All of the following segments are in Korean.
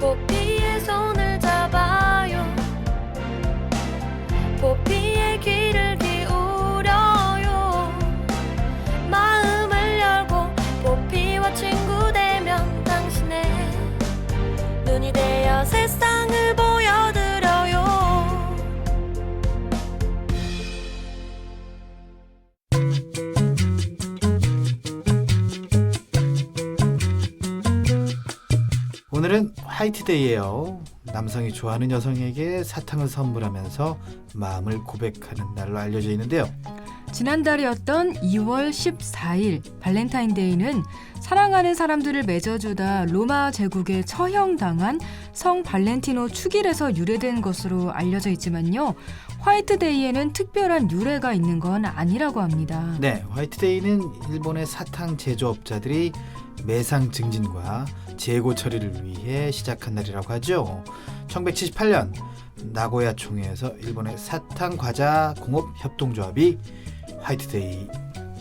포피의 손을 잡아요. 포피의 귀를 기울여요. 마음을 열고 포피와 친구 되면 당신의 눈이 되어 세상을 보여드려요. 오늘은 화이트데이예요. 남성이 좋아하는 여성에게 사탕을 선물하면서 마음을 고백하는 날로 알려져 있는데요. 지난달이었던 2월 14일 발렌타인데이는 사랑하는 사람들을 맺어주다 로마 제국에 처형당한 성 발렌티노 축일에서 유래된 것으로 알려져 있지만요. 화이트데이에는 특별한 유래가 있는 건 아니라고 합니다. 네, 화이트데이는 일본의 사탕 제조업자들이 매상 증진과 재고 처리를 위해 시작한 날이라고 하죠. 1978년 나고야 총회에서 일본의 사탕 과자 공업 협동조합이 화이트데이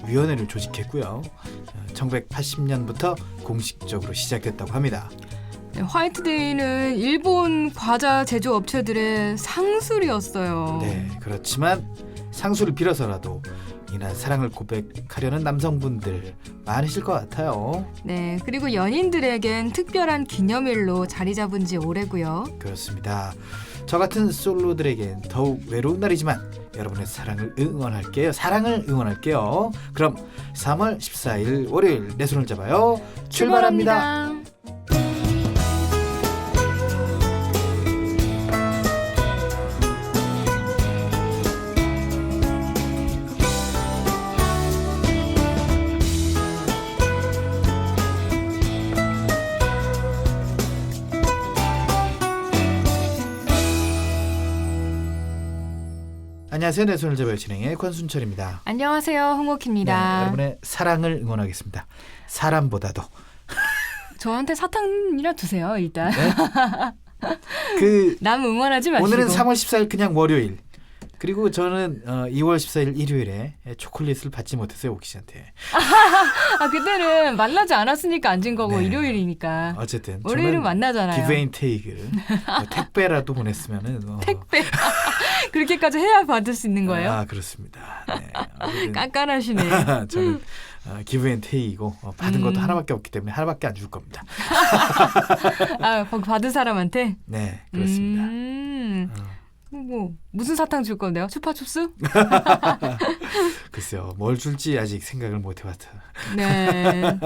위원회를 조직했고요. 1980년부터 공식적으로 시작됐다고 합니다. 네, 화이트데이는 일본 과자 제조업체들의 상술이었어요. 네, 그렇지만 상수를 빌어서라도 이날 사랑을 고백하려는 남성분들 많으실 것 같아요. 네, 그리고 연인들에겐 특별한 기념일로 자리 잡은 지 오래고요. 그렇습니다. 저 같은 솔로들에겐 더욱 외로운 날이지만 여러분의 사랑을 응원할게요. 사랑을 응원할게요. 그럼 3월 14일 월요일 내 손을 잡아요. 출발합니다. 안녕하세요. 내 손을 잡아요 진행의 권순철입니다. 안녕하세요, 홍옥희입니다. 네, 여러분의 사랑을 응원하겠습니다. 사람보다도. 저한테 사탕이라 두세요, 일단. 그 남 응원하지 마시고. 오늘은 3월 14일 그냥 월요일. 그리고 저는 2월 14일 일요일에 초콜릿을 받지 못했어요, 옥희 씨한테. 그때는 만나지 않았으니까 안 준 거고 네. 일요일이니까. 어쨌든 월요일은 만나잖아요. 기브앤테이크를 택배라도 보냈으면은 택배. 그렇게까지 해야 받을 수 있는 거예요? 그렇습니다. 네. 깐깐하시네. 저는 기브앤테이고 받은 것도 하나밖에 없기 때문에 하나밖에 안 줄 겁니다. 거기 받은 사람한테? 네, 그렇습니다. 뭐 무슨 사탕 줄 건데요? 추파춥스? 글쎄요, 뭘 줄지 아직 생각을 못 해봤다. 네.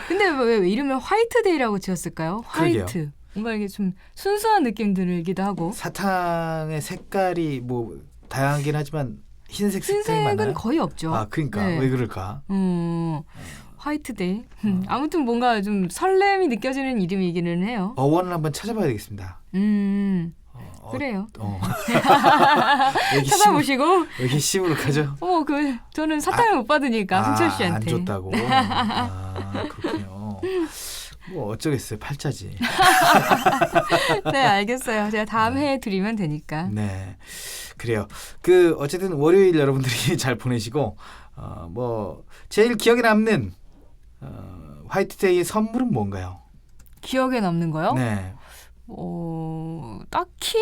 근데 왜 이름을 화이트데이라고 지었을까요? 화이트. 그러게요. 뭔가 이게 좀 순수한 느낌 들기도 하고. 사탕의 색깔이 뭐 다양하긴 하지만 흰색 색깔이 많아요? 흰색은 거의 없죠. 그러니까 네. 왜 그럴까? 화이트데이. 아무튼 뭔가 좀 설렘이 느껴지는 이름이기는 해요. 어원을 한번 찾아봐야 되겠습니다. 그래요. 여기 찾아보시고. 여기 심으로 가죠. 저는 사탕을 못 받으니까 승철 씨한테. 안 줬다고. 그렇군요. 뭐 어쩌겠어요, 팔자지. 네, 알겠어요. 제가 다음 해에 드리면 되니까. 네, 그래요. 어쨌든 월요일 여러분들이 잘 보내시고 뭐 제일 기억에 남는 화이트데이의 선물은 뭔가요? 기억에 남는 거요? 네. 딱히?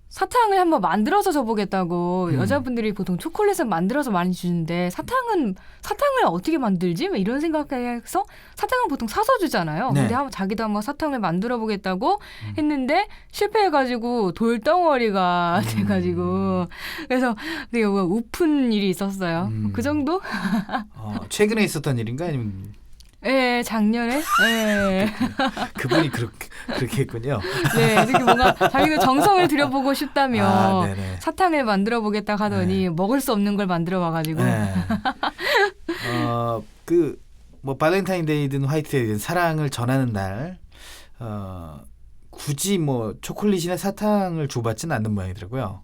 사탕을 한번 만들어서 줘보겠다고 여자분들이 보통 초콜릿을 만들어서 많이 주는데 사탕을 어떻게 만들지? 이런 생각해서 사탕은 보통 사서 주잖아요. 네. 근데 자기도 한번 사탕을 만들어 보겠다고 했는데 실패해가지고 돌덩어리가 돼가지고 그래서 되게 우픈 일이 있었어요. 그 정도? 최근에 있었던 일인가 아니면? 네, 작년에. 네. 그분이 그렇게 했군요. 네, 이렇게 뭔가 자기가 정성을 들여보고 싶다며 네네. 사탕을 만들어 보겠다 하더니 먹을 수 없는 걸 만들어 와가지고. 네. 뭐 발렌타인데이든 화이트데이든 사랑을 전하는 날 굳이 뭐 초콜릿이나 사탕을 줘봤지는 않는 모양이더라고요.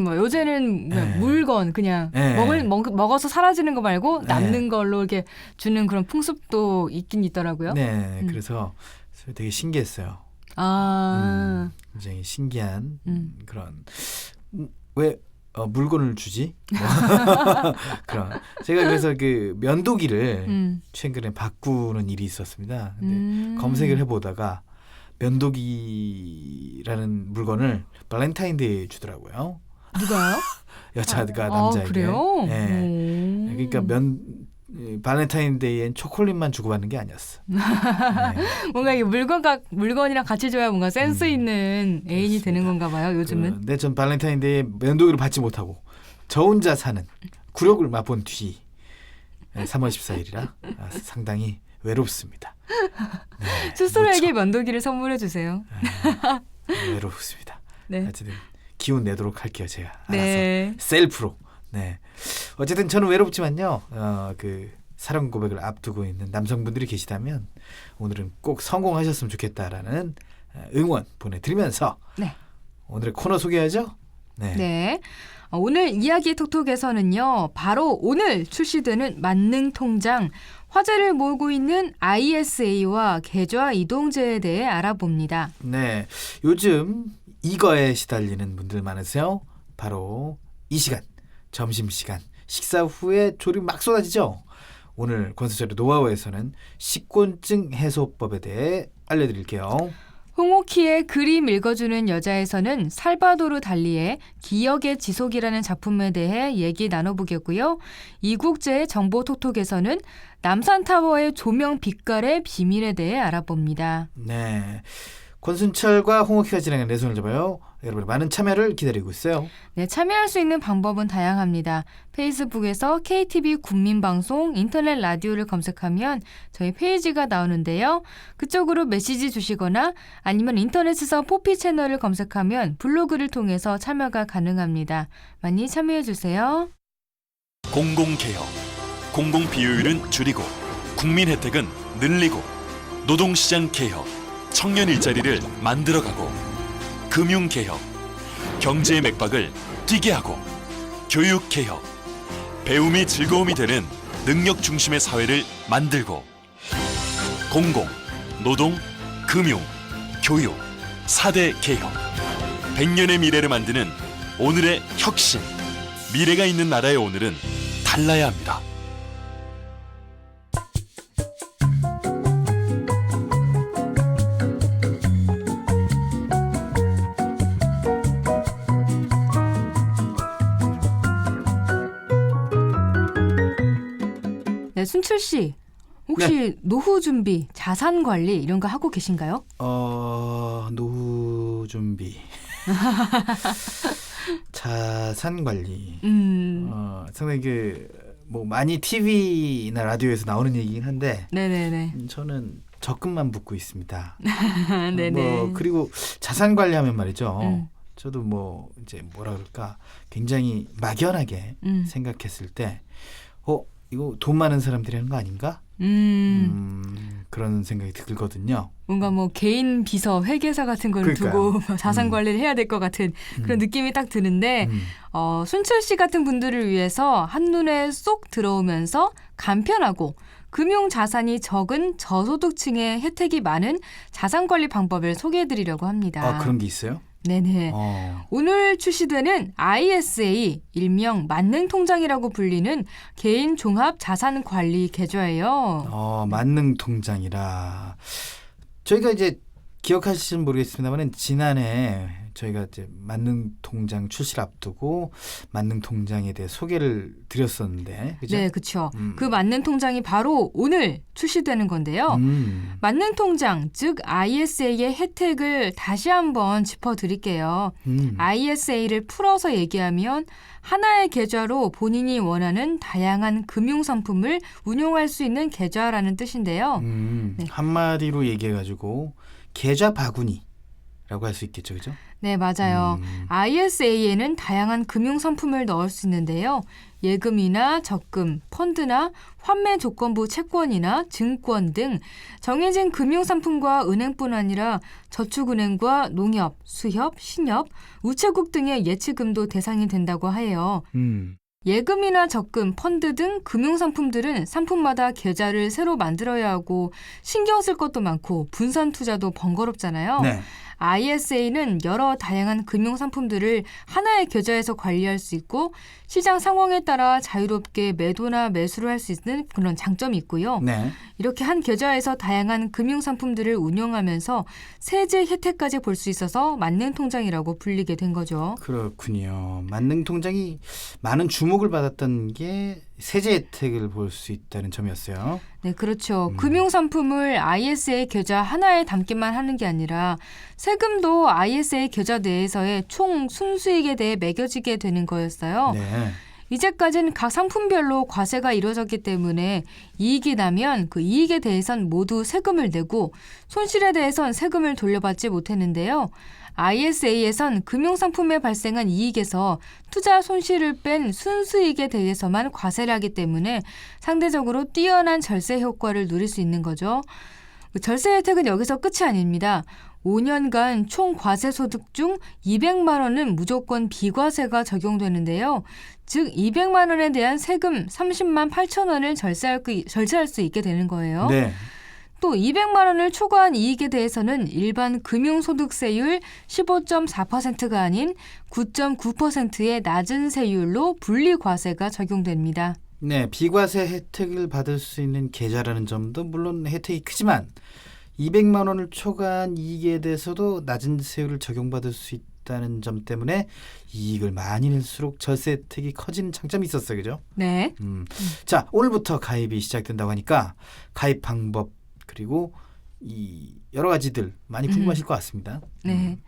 뭐 요새는 네. 물건 그냥 네. 먹어서 사라지는 거 말고 네. 남는 걸로 이렇게 주는 그런 풍습도 있긴 있더라고요. 네, 그래서 되게 신기했어요. 아, 굉장히 신기한 그런 왜 물건을 주지? 뭐. 그럼 제가 그래서 그 면도기를 최근에 바꾸는 일이 있었습니다. 근데 검색을 해보다가 면도기라는 물건을 발렌타인데이에 주더라고요. 누가요? 여자가 남자에게. 그래요? 네. 그러니까 발렌타인데이엔 초콜릿만 주고받는 게 아니었어. 네. 뭔가 이게 물건이랑 같이 줘야 뭔가 센스 있는 애인이 그렇습니다. 되는 건가 봐요. 요즘은. 근데 전 발렌타인데이에 면도기를 받지 못하고 저 혼자 사는 굴욕을 맛본 뒤 3월 14일이라 상당히 외롭습니다. 네, 스스로에게 면도기를 선물해 주세요. 외롭습니다. 네. 어쨌든 기운 내도록 할게요. 제가 알아서 네. 셀프로. 네. 어쨌든 저는 외롭지만요. 그 사랑 고백을 앞두고 있는 남성분들이 계시다면 오늘은 꼭 성공하셨으면 좋겠다라는 응원 보내드리면서 네. 오늘의 코너 소개하죠. 네. 네. 오늘 이야기 톡톡에서는요. 바로 오늘 출시되는 만능 통장, 화제를 모으고 있는 ISA와 계좌 이동제에 대해 알아봅니다. 네. 요즘 이거에 시달리는 분들 많으세요. 바로 이 시간, 점심시간, 식사 후에 졸음 막 쏟아지죠. 오늘 권수철의 노하우에서는 식곤증 해소법에 대해 알려드릴게요. 홍옥희의 그림 읽어주는 여자에서는 살바도르 달리의 기억의 지속이라는 작품에 대해 얘기 나눠보겠고요. 이국제의 정보 톡톡에서는 남산타워의 조명 빛깔의 비밀에 대해 알아봅니다. 네. 권순철과 홍옥희가 진행한 내 손을 잡아요. 여러분의 많은 참여를 기다리고 있어요. 네, 참여할 수 있는 방법은 다양합니다. 페이스북에서 KTV 국민방송 인터넷 라디오를 검색하면 저희 페이지가 나오는데요. 그쪽으로 메시지 주시거나 아니면 인터넷에서 포피 채널을 검색하면 블로그를 통해서 참여가 가능합니다. 많이 참여해 주세요. 공공개혁, 공공비효율은 줄이고 국민 혜택은 늘리고 노동시장 개혁, 청년 일자리를 만들어가고 금융개혁, 경제의 맥박을 뛰게 하고 교육개혁, 배움이 즐거움이 되는 능력 중심의 사회를 만들고 공공, 노동, 금융, 교육, 4대 개혁 100년의 미래를 만드는 오늘의 혁신, 미래가 있는 나라의 오늘은 달라야 합니다. 네, 순철 씨. 혹시 노후 준비, 자산 관리 이런 거 하고 계신가요? 노후 준비. 자산 관리. 상당히 뭐 많이 TV나 라디오에서 나오는 얘기긴 한데 네네네. 저는 적금만 붓고 있습니다. 네네. 그리고 자산 관리하면 말이죠. 저도 뭐 이제 뭐라 그럴까 굉장히 막연하게 생각했을 때 이거 돈 많은 사람들이 하는 거 아닌가? 그런 생각이 들거든요. 뭔가 뭐 개인 비서, 회계사 같은 걸 그러니까요. 두고 자산 관리를 해야 될 것 같은 그런 느낌이 딱 드는데 순철 씨 같은 분들을 위해서 한눈에 쏙 들어오면서 간편하고 금융 자산이 적은 저소득층의 혜택이 많은 자산 관리 방법을 소개해드리려고 합니다. 그런 게 있어요? 네네. 오늘 출시되는 ISA, 일명 만능 통장이라고 불리는 개인 종합 자산 관리 계좌예요. 만능 통장이라 저희가 이제 기억하실지는 모르겠습니다만 지난해 저희가 이제 만능 통장 출시를 앞두고 만능 통장에 대해 소개를 드렸었는데, 그죠? 네, 그렇죠. 그 만능 통장이 바로 오늘 출시되는 건데요. 만능 통장, 즉 ISA의 혜택을 다시 한번 짚어드릴게요. ISA를 풀어서 얘기하면 하나의 계좌로 본인이 원하는 다양한 금융 상품을 운용할 수 있는 계좌라는 뜻인데요. 네. 한마디로 얘기해가지고 계좌 바구니라고 할 수 있겠죠, 그죠? 네, 맞아요. ISA에는 다양한 금융 상품을 넣을 수 있는데요. 예금이나 적금, 펀드나 환매 조건부 채권이나 증권 등 정해진 금융 상품과 은행뿐 아니라 저축은행과 농협, 수협, 신협, 우체국 등의 예치금도 대상이 된다고 해요. 예금이나 적금, 펀드 등 금융상품들은 상품마다 계좌를 새로 만들어야 하고 신경 쓸 것도 많고 분산 투자도 번거롭잖아요. 네. ISA는 여러 다양한 금융 상품들을 하나의 계좌에서 관리할 수 있고 시장 상황에 따라 자유롭게 매도나 매수를 할 수 있는 그런 장점이 있고요. 네. 이렇게 한 계좌에서 다양한 금융 상품들을 운영하면서 세제 혜택까지 볼 수 있어서 만능통장이라고 불리게 된 거죠. 그렇군요. 만능통장이 많은 주목을 받았던 게 세제 혜택을 볼 수 있다는 점이었어요. 네, 그렇죠. 금융 상품을 ISA 계좌 하나에 담기만 하는 게 아니라 세금도 ISA 계좌 내에서의 총 순수익에 대해 매겨지게 되는 거였어요. 네. 이제까지는 각 상품별로 과세가 이루어졌기 때문에 이익이 나면 그 이익에 대해선 모두 세금을 내고 손실에 대해선 세금을 돌려받지 못했는데요. ISA에선 금융상품에 발생한 이익에서 투자 손실을 뺀 순수익에 대해서만 과세를 하기 때문에 상대적으로 뛰어난 절세 효과를 누릴 수 있는 거죠. 절세 혜택은 여기서 끝이 아닙니다. 5년간 총 과세 소득 중 200만 원은 무조건 비과세가 적용되는데요. 즉 200만 원에 대한 세금 30만 8천 원을 절세할 수 있게 되는 거예요. 네. 또 200만 원을 초과한 이익에 대해서는 일반 금융소득세율 15.4%가 아닌 9.9%의 낮은 세율로 분리과세가 적용됩니다. 네, 비과세 혜택을 받을 수 있는 계좌라는 점도 물론 혜택이 크지만 200만 원을 초과한 이익에 대해서도 낮은 세율을 적용받을 수 있다는 점 때문에 이익을 많이 낼수록 절세 혜택이 커지는 장점이 있었어요. 그죠? 네. 자, 오늘부터 가입이 시작된다고 하니까 가입 방법 그리고 이 여러 가지들 많이 궁금하실 것 같습니다. 네.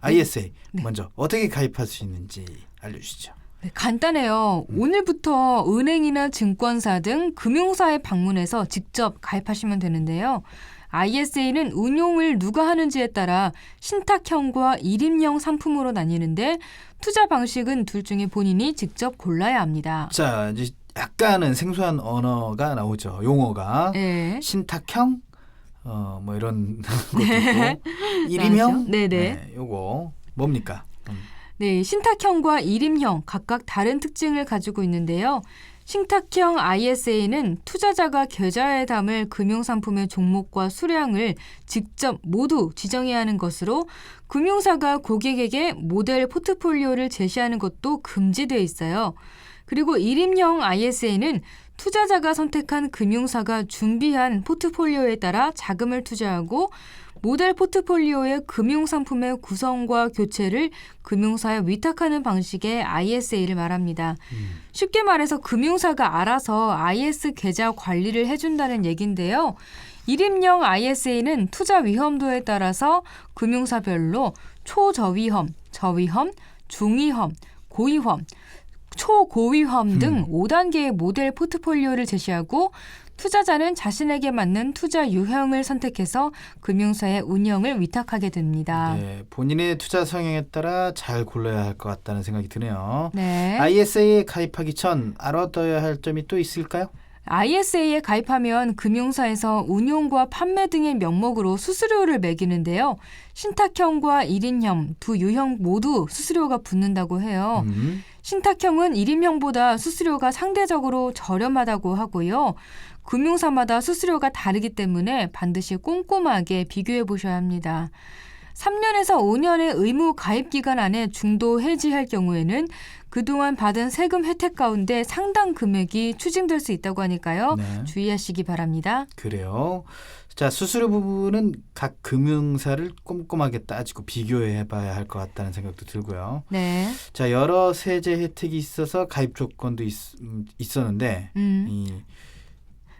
ISA 네. 먼저 어떻게 가입할 수 있는지 알려주시죠. 네, 간단해요. 오늘부터 은행이나 증권사 등 금융사에 방문해서 직접 가입하시면 되는데요. ISA는 운용을 누가 하는지에 따라 신탁형과 일임형 상품으로 나뉘는데 투자 방식은 둘 중에 본인이 직접 골라야 합니다. 자, 이제 약간은 생소한 언어가 나오죠. 용어가 네. 신탁형 뭐 이런 것도 있고 일임형 맞아요. 네네. 네, 요거 뭡니까? 네, 신탁형과 일임형 각각 다른 특징을 가지고 있는데요. 신탁형 ISA는 투자자가 계좌에 담을 금융상품의 종목과 수량을 직접 모두 지정해야 하는 것으로 금융사가 고객에게 모델 포트폴리오를 제시하는 것도 금지되어 있어요. 그리고 일임형 ISA는 투자자가 선택한 금융사가 준비한 포트폴리오에 따라 자금을 투자하고 모델 포트폴리오의 금융상품의 구성과 교체를 금융사에 위탁하는 방식의 ISA를 말합니다. 쉽게 말해서 금융사가 알아서 IS 계좌 관리를 해준다는 얘기인데요. 일임형 ISA는 투자 위험도에 따라서 금융사별로 초저위험, 저위험, 중위험, 고위험, 초고위험 등 5단계의 모델 포트폴리오를 제시하고 투자자는 자신에게 맞는 투자 유형을 선택해서 금융사의 운영을 위탁하게 됩니다. 네, 본인의 투자 성향에 따라 잘 골라야 할 것 같다는 생각이 드네요. 네. ISA에 가입하기 전 알아둬야 할 점이 또 있을까요? ISA에 가입하면 금융사에서 운용과 판매 등의 명목으로 수수료를 매기는데요. 신탁형과 일인형 두 유형 모두 수수료가 붙는다고 해요. 신탁형은 일인형보다 수수료가 상대적으로 저렴하다고 하고요. 금융사마다 수수료가 다르기 때문에 반드시 꼼꼼하게 비교해 보셔야 합니다. 3년에서 5년의 의무 가입 기간 안에 중도 해지할 경우에는 그동안 받은 세금 혜택 가운데 상당 금액이 추징될 수 있다고 하니까요. 네. 주의하시기 바랍니다. 그래요. 자, 수수료 부분은 각 금융사를 꼼꼼하게 따지고 비교해 봐야 할 것 같다는 생각도 들고요. 네. 자, 여러 세제 혜택이 있어서 가입 조건도 있었는데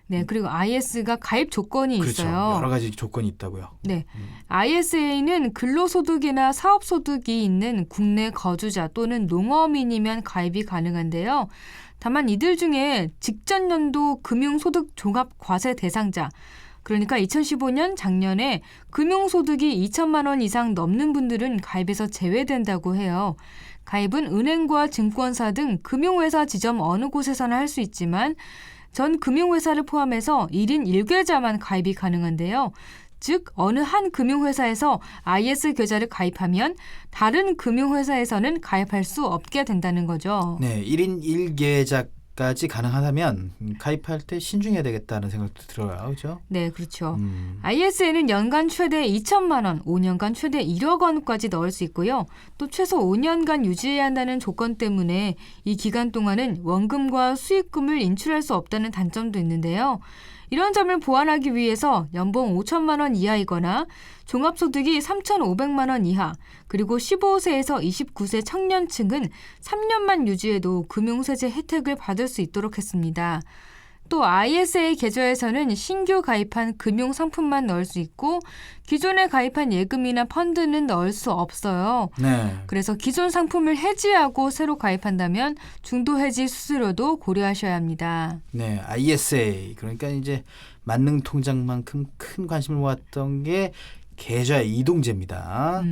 네, 그리고 IS가 가입 조건이 그렇죠. 있어요. 여러 가지 조건이 있다고요. 네, ISA는 근로소득이나 사업소득이 있는 국내 거주자 또는 농어민이면 가입이 가능한데요. 다만 이들 중에 직전 연도 금융소득 종합과세 대상자, 그러니까 2015년 작년에 금융소득이 2천만 원 이상 넘는 분들은 가입에서 제외된다고 해요. 가입은 은행과 증권사 등 금융회사 지점 어느 곳에서나 할 수 있지만 전 금융회사를 포함해서 1인 1계좌만 가입이 가능한데요. 즉 어느 한 금융회사에서 IS 계좌를 가입하면 다른 금융회사에서는 가입할 수 없게 된다는 거죠. 네, 1인 1계좌 까지 가능하다면 가입할 때 신중해야 되겠다는 생각도 들어요. 그렇죠? 네, 그렇죠. ISA는 연간 최대 2천만 원, 5년간 최대 1억 원까지 넣을 수 있고요. 또 최소 5년간 유지해야 한다는 조건 때문에 이 기간 동안은 원금과 수익금을 인출할 수 없다는 단점도 있는데요. 이런 점을 보완하기 위해서 연봉 5천만 원 이하이거나 종합소득이 3,500만 원 이하, 그리고 15세에서 29세 청년층은 3년만 유지해도 금융세제 혜택을 받을 수 있도록 했습니다. 또 ISA 계좌에서는 신규 가입한 금융상품만 넣을 수 있고 기존에 가입한 예금이나 펀드는 넣을 수 없어요. 네. 그래서 기존 상품을 해지하고 새로 가입한다면 중도 해지 수수료도 고려하셔야 합니다. 네, ISA 그러니까 이제 만능 통장만큼 큰 관심을 모았던 게 계좌 이동제입니다.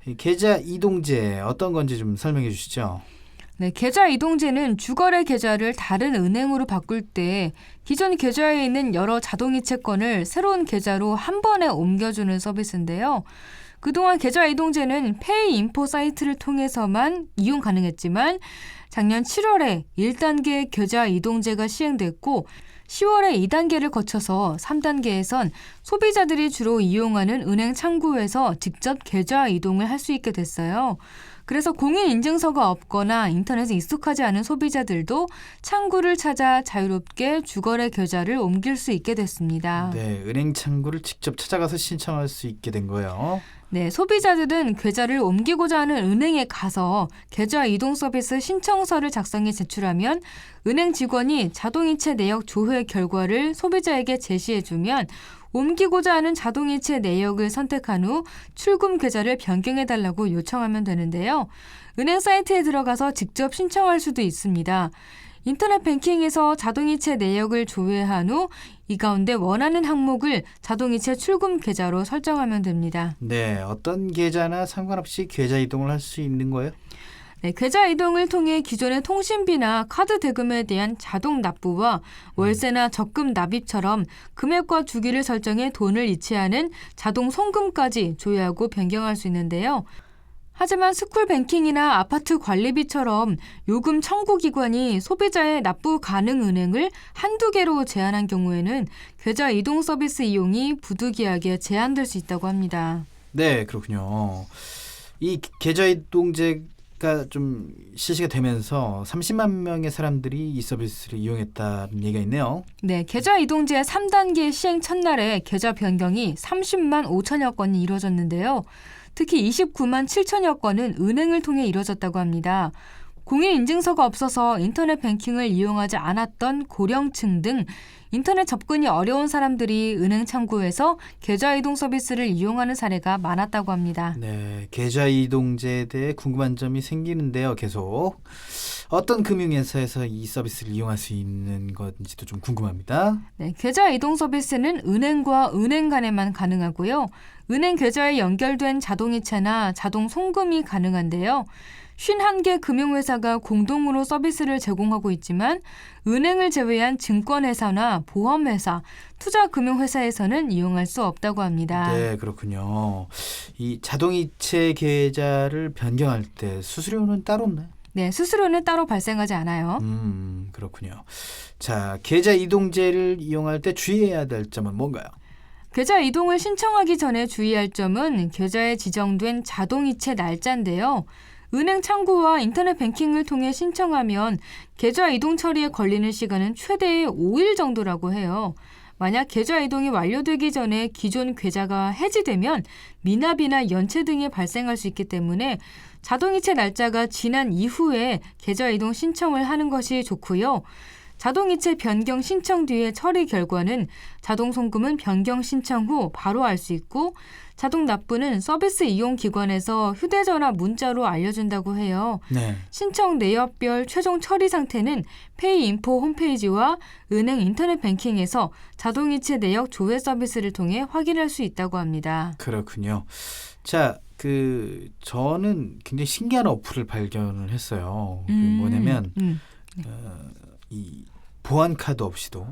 이 계좌 이동제 어떤 건지 좀 설명해 주시죠. 네, 계좌 이동제는 주거래 계좌를 다른 은행으로 바꿀 때 기존 계좌에 있는 여러 자동이체권을 새로운 계좌로 한 번에 옮겨주는 서비스인데요. 그동안 계좌 이동제는 페이인포 사이트를 통해서만 이용 가능했지만 작년 7월에 1단계 계좌 이동제가 시행됐고 10월에 2단계를 거쳐서 3단계에선 소비자들이 주로 이용하는 은행 창구에서 직접 계좌 이동을 할 수 있게 됐어요. 그래서 공인인증서가 없거나 인터넷에 익숙하지 않은 소비자들도 창구를 찾아 자유롭게 주거래 계좌를 옮길 수 있게 됐습니다. 네, 은행 창구를 직접 찾아가서 신청할 수 있게 된 거예요. 네, 소비자들은 계좌를 옮기고자 하는 은행에 가서 계좌 이동 서비스 신청서를 작성해 제출하면 은행 직원이 자동이체 내역 조회 결과를 소비자에게 제시해주면 옮기고자 하는 자동이체 내역을 선택한 후 출금 계좌를 변경해달라고 요청하면 되는데요. 은행 사이트에 들어가서 직접 신청할 수도 있습니다. 인터넷 뱅킹에서 자동이체 내역을 조회한 후 이 가운데 원하는 항목을 자동이체 출금 계좌로 설정하면 됩니다. 네, 어떤 계좌나 상관없이 계좌 이동을 할 수 있는 거예요? 네, 계좌 이동을 통해 기존의 통신비나 카드 대금에 대한 자동 납부와 월세나 적금 납입처럼 금액과 주기를 설정해 돈을 이체하는 자동 송금까지 조회하고 변경할 수 있는데요. 하지만 스쿨뱅킹이나 아파트 관리비처럼 요금 청구 기관이 소비자의 납부 가능 은행을 한두 개로 제한한 경우에는 계좌 이동 서비스 이용이 부득이하게 제한될 수 있다고 합니다. 네, 그렇군요. 이 계좌 이동제가 좀 실시가 되면서 30만 명의 사람들이 이 서비스를 이용했다는 얘기가 있네요. 네, 계좌 이동제 3단계 시행 첫날에 계좌 변경이 30만 5천여 건이 이루어졌는데요. 특히 29만 7천여 건은 은행을 통해 이루어졌다고 합니다. 공인인증서가 없어서 인터넷 뱅킹을 이용하지 않았던 고령층 등 인터넷 접근이 어려운 사람들이 은행 창구에서 계좌 이동 서비스를 이용하는 사례가 많았다고 합니다. 네, 계좌 이동제에 대해 궁금한 점이 생기는데요. 계속 어떤 금융회사에서 이 서비스를 이용할 수 있는 건지도 좀 궁금합니다. 네, 계좌 이동 서비스는 은행과 은행 간에만 가능하고요. 은행 계좌에 연결된 자동이체나 자동 송금이 가능한데요. 51개 금융회사가 공동으로 서비스를 제공하고 있지만 은행을 제외한 증권회사나 보험회사, 투자금융회사에서는 이용할 수 없다고 합니다. 네, 그렇군요. 이 자동이체 계좌를 변경할 때 수수료는 따로 없나요? 네, 수수료는 따로 발생하지 않아요. 그렇군요. 자, 계좌 이동제를 이용할 때 주의해야 될 점은 뭔가요? 계좌 이동을 신청하기 전에 주의할 점은 계좌에 지정된 자동이체 날짜인데요. 은행 창구와 인터넷 뱅킹을 통해 신청하면 계좌 이동 처리에 걸리는 시간은 최대 5일 정도라고 해요. 만약 계좌 이동이 완료되기 전에 기존 계좌가 해지되면 미납이나 연체 등이 발생할 수 있기 때문에 자동이체 날짜가 지난 이후에 계좌 이동 신청을 하는 것이 좋고요. 자동이체 변경 신청 뒤의 처리 결과는 자동 송금은 변경 신청 후 바로 알 수 있고 자동 납부는 서비스 이용 기관에서 휴대전화 문자로 알려준다고 해요. 네. 신청 내역별 최종 처리 상태는 페이인포 홈페이지와 은행 인터넷 뱅킹에서 자동이체 내역 조회 서비스를 통해 확인할 수 있다고 합니다. 그렇군요. 자, 저는 굉장히 신기한 어플을 발견을 했어요. 뭐냐면 이 보안 카드 없이도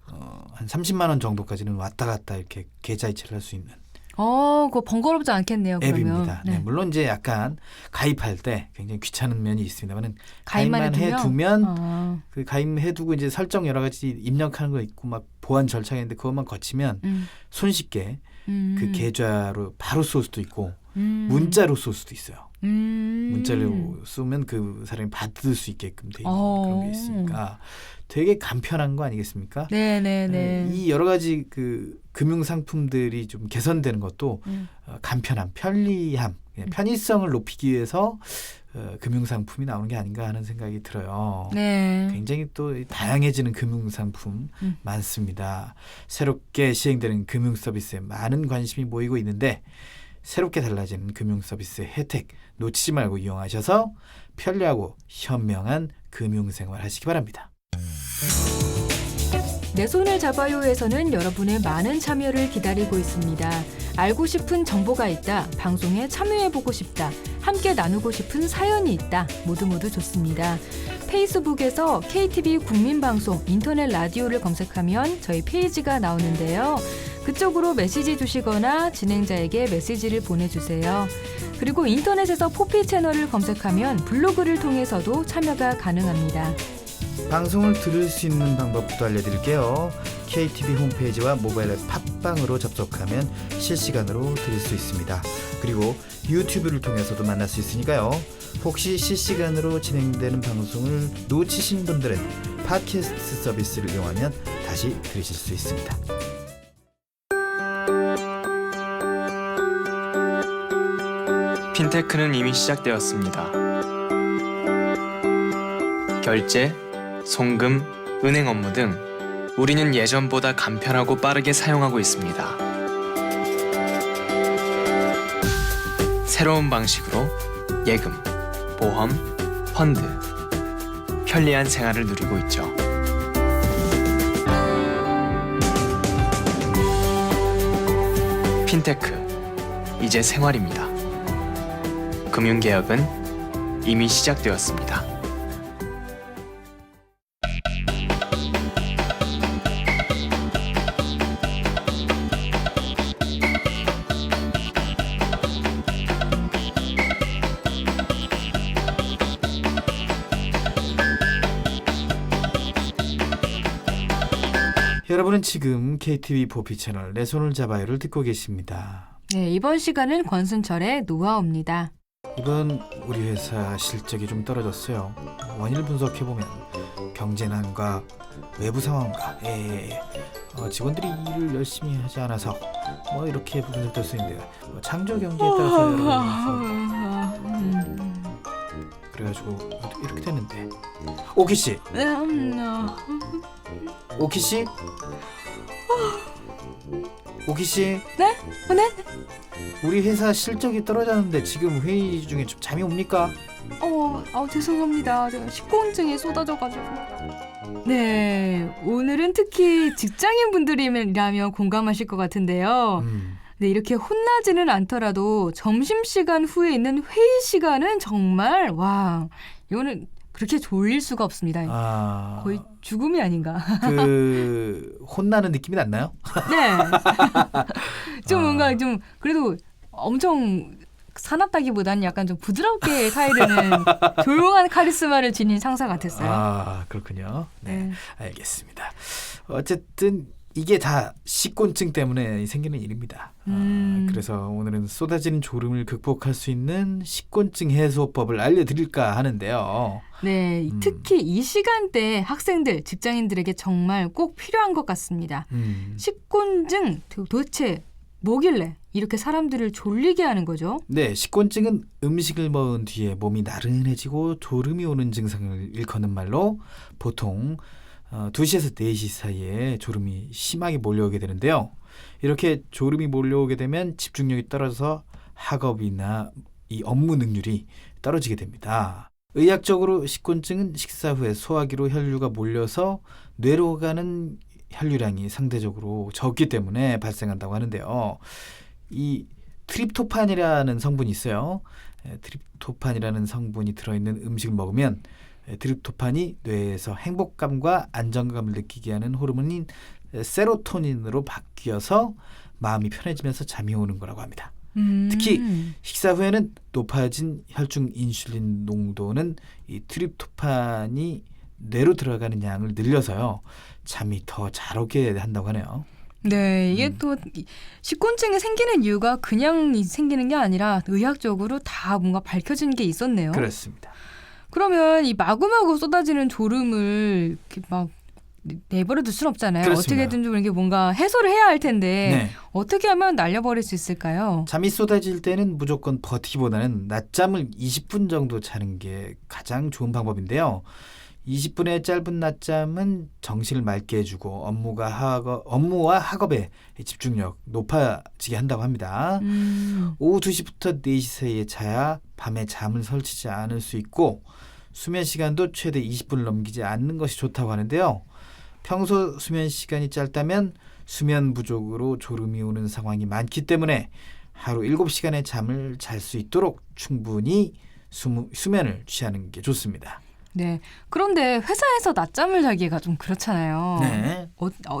한 30만 원 정도까지는 왔다 갔다 이렇게 계좌 이체를 할 수 있는 그거 번거롭지 않겠네요. 그러면. 앱입니다. 네, 물론 이제 약간 가입할 때 굉장히 귀찮은 면이 있습니다만은 가입만 해두면 그 가입해두고 이제 설정 여러 가지 입력하는 거 있고 막 보안 절차가 있는데 그것만 거치면 손쉽게 그 계좌로 바로 쏠 수도 있고 문자로 쏠 수도 있어요. 문자로 쏘면 그 사람이 받을 수 있게끔 돼 있는 그런 게 있으니까 되게 간편한 거 아니겠습니까? 네네네. 이 여러 가지 그 금융 상품들이 좀 개선되는 것도 간편함, 편리함, 편의성을 높이기 위해서 금융 상품이 나오는 게 아닌가 하는 생각이 들어요. 네. 굉장히 또 다양해지는 금융 상품 많습니다. 새롭게 시행되는 금융 서비스에 많은 관심이 모이고 있는데 새롭게 달라지는 금융 서비스의 혜택 놓치지 말고 이용하셔서 편리하고 현명한 금융 생활 하시기 바랍니다. 내 손을 잡아요에서는 여러분의 많은 참여를 기다리고 있습니다. 알고 싶은 정보가 있다, 방송에 참여해보고 싶다, 함께 나누고 싶은 사연이 있다, 모두 좋습니다. 페이스북에서 KTV 국민방송 인터넷 라디오를 검색하면 저희 페이지가 나오는데요. 그쪽으로 메시지 주시거나 진행자에게 메시지를 보내주세요. 그리고 인터넷에서 포피 채널을 검색하면 블로그를 통해서도 참여가 가능합니다. 방송을 들을 수 있는 방법도 알려드릴게요. KTV 홈페이지와 모바일 앱 팟빵으로 접속하면 실시간으로 들을 수 있습니다. 그리고 유튜브를 통해서도 만날 수 있으니까요. 혹시 실시간으로 진행되는 방송을 놓치신 분들은 팟캐스트 서비스를 이용하면 다시 들으실 수 있습니다. 핀테크는 이미 시작되었습니다. 결제, 송금, 은행 업무 등 우리는 예전보다 간편하고 빠르게 사용하고 있습니다. 새로운 방식으로 예금, 보험, 펀드, 편리한 생활을 누리고 있죠. 핀테크, 이제 생활입니다. 금융개혁은 이미 시작되었습니다. 여러분은 지금 KTV 보피 채널 내 손을 잡아요를 듣고 계십니다. 네, 이번 시간은 권순철의 노하우입니다. 이번 우리 회사 실적이 좀 떨어졌어요. 원인을 분석해보면 경제난과 외부 상황과 직원들이 일을 열심히 하지 않아서 뭐 이렇게 분석될 수 있는데 창조 경제에 따라서 그래가지고 이렇게 됐는데 오키씨 오키씨 오키씨 네? 네? 우리 회사 실적이 떨어졌는데 지금 회의 중에 좀 잠이 옵니까? 죄송합니다. 제가 식곤증이 쏟아져가지고. 네, 오늘은 특히 직장인분들이라면 공감하실 것 같은데요. 네, 이렇게 혼나지는 않더라도 점심시간 후에 있는 회의 시간은 정말 이거는 그렇게 졸릴 수가 없습니다. 거의 죽음이 아닌가. 그 혼나는 느낌이 났나요? 네. 좀 뭔가 좀 그래도 엄청 사납다기보다는 약간 좀 부드럽게 사이르는 조용한 카리스마를 지닌 상사 같았어요. 그렇군요. 네, 알겠습니다. 어쨌든 이게 다 식곤증 때문에 생기는 일입니다. 그래서 오늘은 쏟아지는 졸음을 극복할 수 있는 식곤증 해소법을 알려드릴까 하는데요. 네, 특히 이 시간대에 학생들, 직장인들에게 정말 꼭 필요한 것 같습니다. 식곤증 도대체 뭐길래 이렇게 사람들을 졸리게 하는 거죠? 네, 식곤증은 음식을 먹은 뒤에 몸이 나른해지고 졸음이 오는 증상을 일컫는 말로 보통 2시에서 4시 사이에 졸음이 심하게 몰려오게 되는데요. 이렇게 졸음이 몰려오게 되면 집중력이 떨어져서 학업이나 이 업무 능률이 떨어지게 됩니다. 의학적으로 식곤증은 식사 후에 소화기로 혈류가 몰려서 뇌로 가는 혈류량이 상대적으로 적기 때문에 발생한다고 하는데요. 이 트립토판이라는 성분이 있어요. 트립토판이라는 성분이 들어있는 음식을 먹으면 트립토판이 뇌에서 행복감과 안정감을 느끼게 하는 호르몬인 세로토닌으로 바뀌어서 마음이 편해지면서 잠이 오는 거라고 합니다. 특히 식사 후에는 높아진 혈중 인슐린 농도는 이 트립토판이 뇌로 들어가는 양을 늘려서요. 잠이 더 잘 오게 한다고 하네요. 네, 이게 또 식곤증이 생기는 이유가 그냥 생기는 게 아니라 의학적으로 다 뭔가 밝혀진 게 있었네요. 그렇습니다. 그러면 이 마구마구 쏟아지는 졸음을 이렇게 막 내버려둘 순 없잖아요. 그렇습니다. 어떻게든 좀 이렇게 뭔가 해소를 해야 할 텐데 네. 어떻게 하면 날려버릴 수 있을까요? 잠이 쏟아질 때는 무조건 버티기보다는 낮잠을 20분 정도 자는 게 가장 좋은 방법인데요. 20분의 짧은 낮잠은 정신을 맑게 해주고 업무와 학업에 집중력 높아지게 한다고 합니다. 오후 2시부터 4시 사이에 자야 밤에 잠을 설치지 않을 수 있고 수면 시간도 최대 20분을 넘기지 않는 것이 좋다고 하는데요. 평소 수면 시간이 짧다면 수면 부족으로 졸음이 오는 상황이 많기 때문에 하루 7시간의 잠을 잘 수 있도록 충분히 수면을 취하는 게 좋습니다. 네. 그런데 회사에서 낮잠을 자기가 좀 그렇잖아요. 네.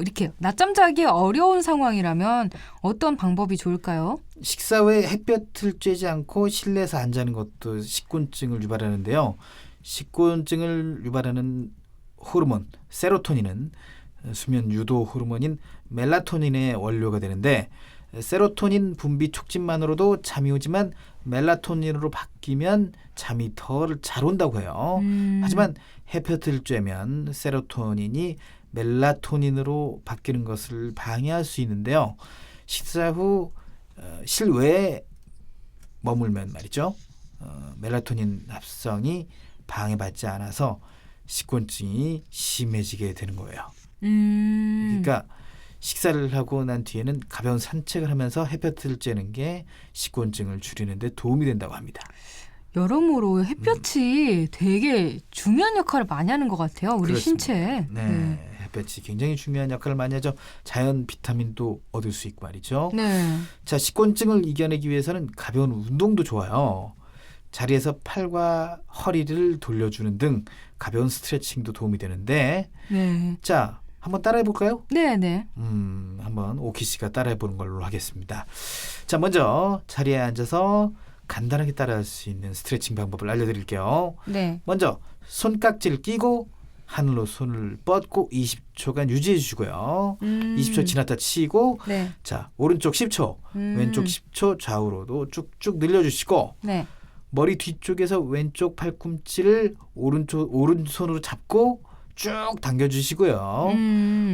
이렇게 낮잠 자기 어려운 상황이라면 어떤 방법이 좋을까요? 식사 후에 햇볕을 쬐지 않고 실내에서 안 자는 것도 식곤증을 유발하는데요. 식곤증을 유발하는 호르몬 세로토닌은 수면 유도 호르몬인 멜라토닌의 원료가 되는데 세로토닌 분비 촉진만으로도 잠이 오지만 멜라토닌으로 바뀌면 잠이 더 잘 온다고 해요. 하지만 햇볕을 쬐면 세로토닌이 멜라토닌으로 바뀌는 것을 방해할 수 있는데요. 식사 후 실외에 머물면 말이죠. 멜라토닌 합성이 방해받지 않아서 식곤증이 심해지게 되는 거예요. 그러니까 식사를 하고 난 뒤에는 가벼운 산책을 하면서 햇볕을 쬐는 게 식곤증을 줄이는 데 도움이 된다고 합니다. 여러모로 햇볕이 되게 중요한 역할을 많이 하는 것 같아요. 우리 그렇습니다. 신체에. 네, 햇볕이 굉장히 중요한 역할을 많이 하죠. 자연 비타민도 얻을 수 있고 말이죠. 네. 자, 식곤증을 이겨내기 위해서는 가벼운 운동도 좋아요. 자리에서 팔과 허리를 돌려주는 등 가벼운 스트레칭도 도움이 되는데 네. 자, 한번 따라해 볼까요? 네, 네. 한번 오키 씨가 따라해 보는 걸로 하겠습니다. 자, 먼저 자리에 앉아서 간단하게 따라할 수 있는 스트레칭 방법을 알려드릴게요. 네. 먼저 손깍지를 끼고 하늘로 손을 뻗고 20초간 유지해 주시고요. 20초 지났다 치고 네. 자, 오른쪽 10초, 왼쪽 10초 좌우로도 쭉쭉 늘려주시고 네. 머리 뒤쪽에서 왼쪽 팔꿈치를 오른손으로 잡고 쭉 당겨주시고요.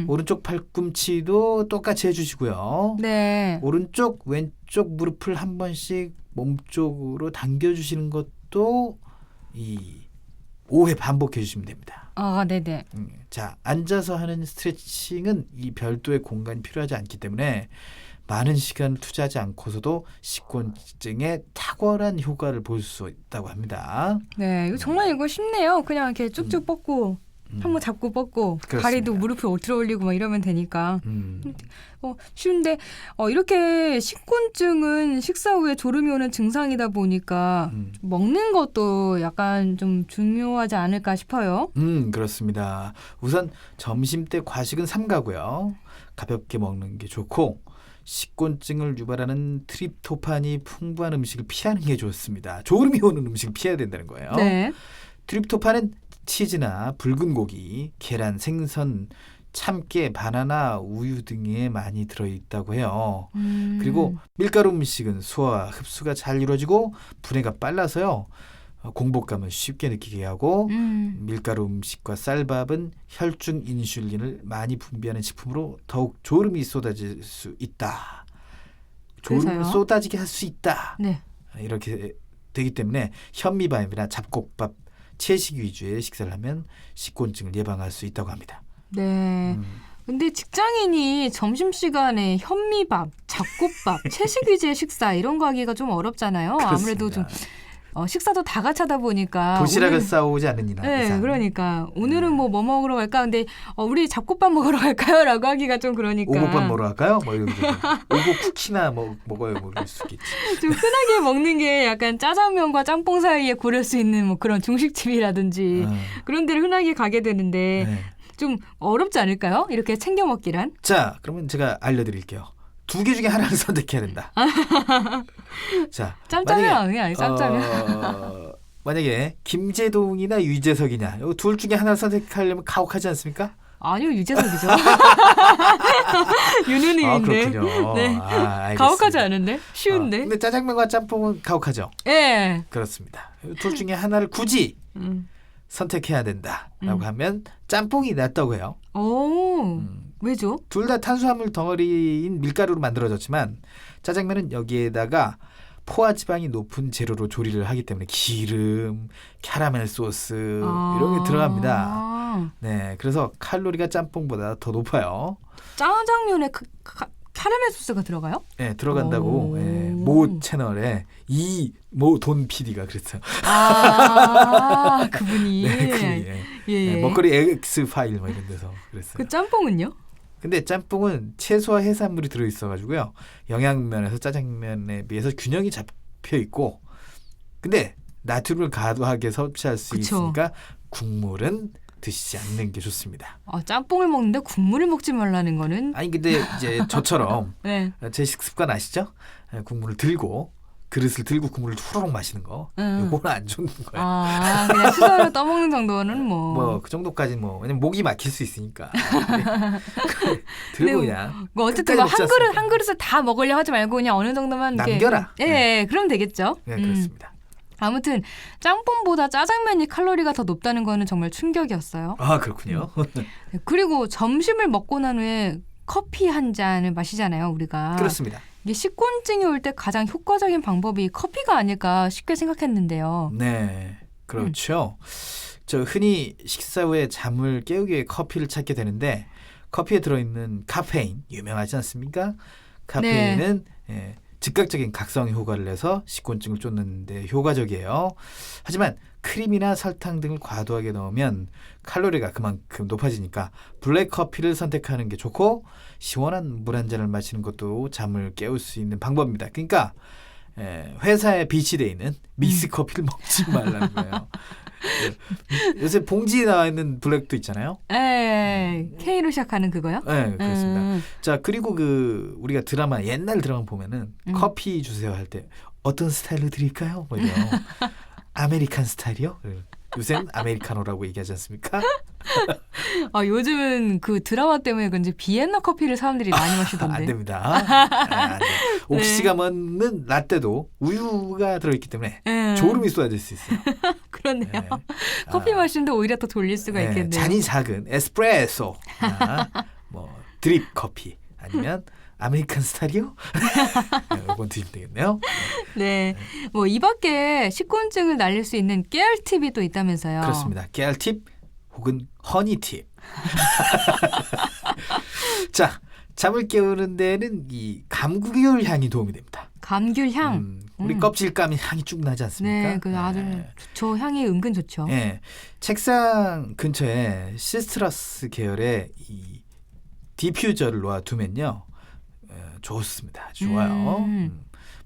오른쪽 팔꿈치도 똑같이 해주시고요. 네. 오른쪽 왼쪽 무릎을 한 번씩 몸쪽으로 당겨주시는 것도 이 5회 반복해 주시면 됩니다. 아, 네네. 자, 앉아서 하는 스트레칭은 이 별도의 공간이 필요하지 않기 때문에 많은 시간을 투자하지 않고서도 식곤증에 탁월한 효과를 볼 수 있다고 합니다. 네, 이거 쉽네요. 그냥 이렇게 쭉쭉 뻗고 한번 잡고 뻗고 그렇습니다. 다리도 무릎을 들어 올리고 막 이러면 되니까 쉬운데 이렇게 식곤증은 식사 후에 졸음이 오는 증상이다 보니까 먹는 것도 약간 좀 중요하지 않을까 싶어요. 그렇습니다. 우선 점심 때 과식은 삼가고요. 가볍게 먹는 게 좋고 식곤증을 유발하는 트립토판이 풍부한 음식을 피하는 게 좋습니다. 졸음이 오는 음식을 피해야 된다는 거예요. 네. 트립토판은 치즈나 붉은 고기, 계란, 생선, 참깨, 바나나, 우유 등에 많이 들어있다고 해요. 그리고 밀가루 음식은 소화, 흡수가 잘 이루어지고 분해가 빨라서요. 공복감을 쉽게 느끼게 하고 밀가루 음식과 쌀밥은 혈중 인슐린을 많이 분비하는 식품으로 더욱 졸음이 쏟아질 수 있다. 졸음을 그래서요? 쏟아지게 할 수 있다. 네. 이렇게 되기 때문에 현미밥이나 잡곡밥, 채식 위주의 식사를 하면 식곤증을 예방할 수 있다고 합니다. 네. 근데 직장인이 점심시간에 현미밥, 잡곡밥, 채식 위주의 식사 이런 거 하기가 좀 어렵잖아요. 아무래도 좀 식사도 다 같이 하다 보니까 도시락을 싸오지 않는 이상. 네, 그러니까 오늘은 뭐 먹으러 갈까? 근데 우리 잡곡밥 먹으러 갈까요? 라고 하기가 좀 그러니까 오곡밥 먹으러 갈까요? 뭐 이런 오곡 쿠키나 먹어요. 모를 수 있겠지. 좀 흔하게 먹는 게 약간 짜장면과 짬뽕 사이에 고를 수 있는 뭐 그런 중식집이라든지 그런 데를 흔하게 가게 되는데 네. 좀 어렵지 않을까요? 이렇게 챙겨 먹기란? 자, 그러면 제가 알려드릴게요. 두 개 중에 하나를 선택해야 된다. 자, 짬짜면 아니야, 짬짜면. 만약에 김재동이나 유재석이냐, 이 둘 중에 하나를 선택하려면 가혹하지 않습니까? 아니요, 유재석이죠. 윤우님인데. 아, 그렇군요. 네. 알겠습니다. 가혹하지 않은데? 쉬운데? 근데 짜장면과 짬뽕은 가혹하죠. 예. 그렇습니다. 둘 중에 하나를 굳이 선택해야 된다라고 하면 짬뽕이 낫다고 해요. 오, 왜죠? 둘 다 탄수화물 덩어리인 밀가루로 만들어졌지만 짜장면은 여기에다가 포화 지방이 높은 재료로 조리를 하기 때문에 기름, 캐러멜 소스 이런 게 들어갑니다. 네, 그래서 칼로리가 짬뽕보다 더 높아요. 짜장면에 캐러멜 소스가 들어가요? 네, 들어간다고 오. 네, 모 채널에 이모돈 PD가 그랬어요. 아, 그분이. 네, 그분이, 예. 네, 먹거리 X 파일 뭐 이런 데서 그랬어요. 그 짬뽕은요? 근데 짬뽕은 채소와 해산물이 들어있어가지고요. 영양면에서 짜장면에 비해서 균형이 잡혀 있고, 근데 나트륨을 과도하게 섭취할 수 그쵸. 있으니까 국물은 드시지 않는 게 좋습니다. 짬뽕을 먹는데 국물을 먹지 말라는 거는. 아니 근데 이제 저처럼 네. 제 식습관 아시죠? 국물을 들고 그릇을 들고 국물을 후루룩 마시는 거, 이거는 안 좋은 거예요. 그냥 수저로 떠먹는 정도는 뭐. 뭐 그 정도까지 뭐 왜냐면 목이 막힐 수 있으니까 들고 그냥 뭐 어쨌든 끝까지 뭐 먹지 않습니까? 한 그릇을 다 먹으려 하지 말고 그냥 어느 정도만 이렇게. 남겨라. 예, 그럼 되겠죠. 네, 그렇습니다. 아무튼 짬뽕보다 짜장면이 칼로리가 더 높다는 거는 정말 충격이었어요. 아 그렇군요. 네, 그리고 점심을 먹고 난 후에 커피 한 잔을 마시잖아요, 우리가. 그렇습니다. 이게 식곤증이 올 때 가장 효과적인 방법이 커피가 아닐까 쉽게 생각했는데요. 네, 그렇죠. 저 흔히 식사 후에 잠을 깨우기 위해 커피를 찾게 되는데 커피에 들어있는 카페인 유명하지 않습니까? 카페인은 즉각적인 각성 효과를 내서 식곤증을 쫓는 데 효과적이에요. 하지만 크림이나 설탕 등을 과도하게 넣으면 칼로리가 그만큼 높아지니까 블랙 커피를 선택하는 게 좋고 시원한 물 한 잔을 마시는 것도 잠을 깨울 수 있는 방법입니다. 그러니까 회사에 비치되어 있는 믹스 커피를 먹지 말라는 거예요. 요새 봉지에 나와 있는 블랙도 있잖아요. K로 시작하는 그거요? 네, 그렇습니다. 자, 그리고 우리가 옛날 드라마 보면은 커피 주세요 할 때 어떤 스타일로 드릴까요? 뭐 이래요. 아메리칸 스타일이요? 요새는 아메리카노라고 얘기하지 않습니까? 요즘은 그 드라마 때문에 그런지 비엔나 커피를 사람들이 많이 마시던데. 안 됩니다. 네. 옥시가 먹는 라떼도 우유가 들어있기 때문에 졸음이 쏟아질 수 있어요. 그렇네요. 네. 커피 마시는데 오히려 더 돌릴 수가 있겠네요. 잔이 작은 에스프레소, 뭐 드립 커피 아니면 아메리칸 스타일이요? 이건 드시면 되겠네요. 네, 뭐 이 밖에 식곤증을 날릴 수 있는 깨알팁이 또 있다면서요. 그렇습니다. 깨알팁 혹은 허니팁. 자, 잠을 깨우는 데는 이 감귤 향이 도움이 됩니다. 감귤 향. 우리 껍질감 향이 쭉 나지 않습니까? 네, 그 아주 좋죠. 향이 은근 좋죠. 네, 책상 근처에 시트러스 계열의 이 디퓨저를 놓아두면요. 좋습니다. 아주 좋아요.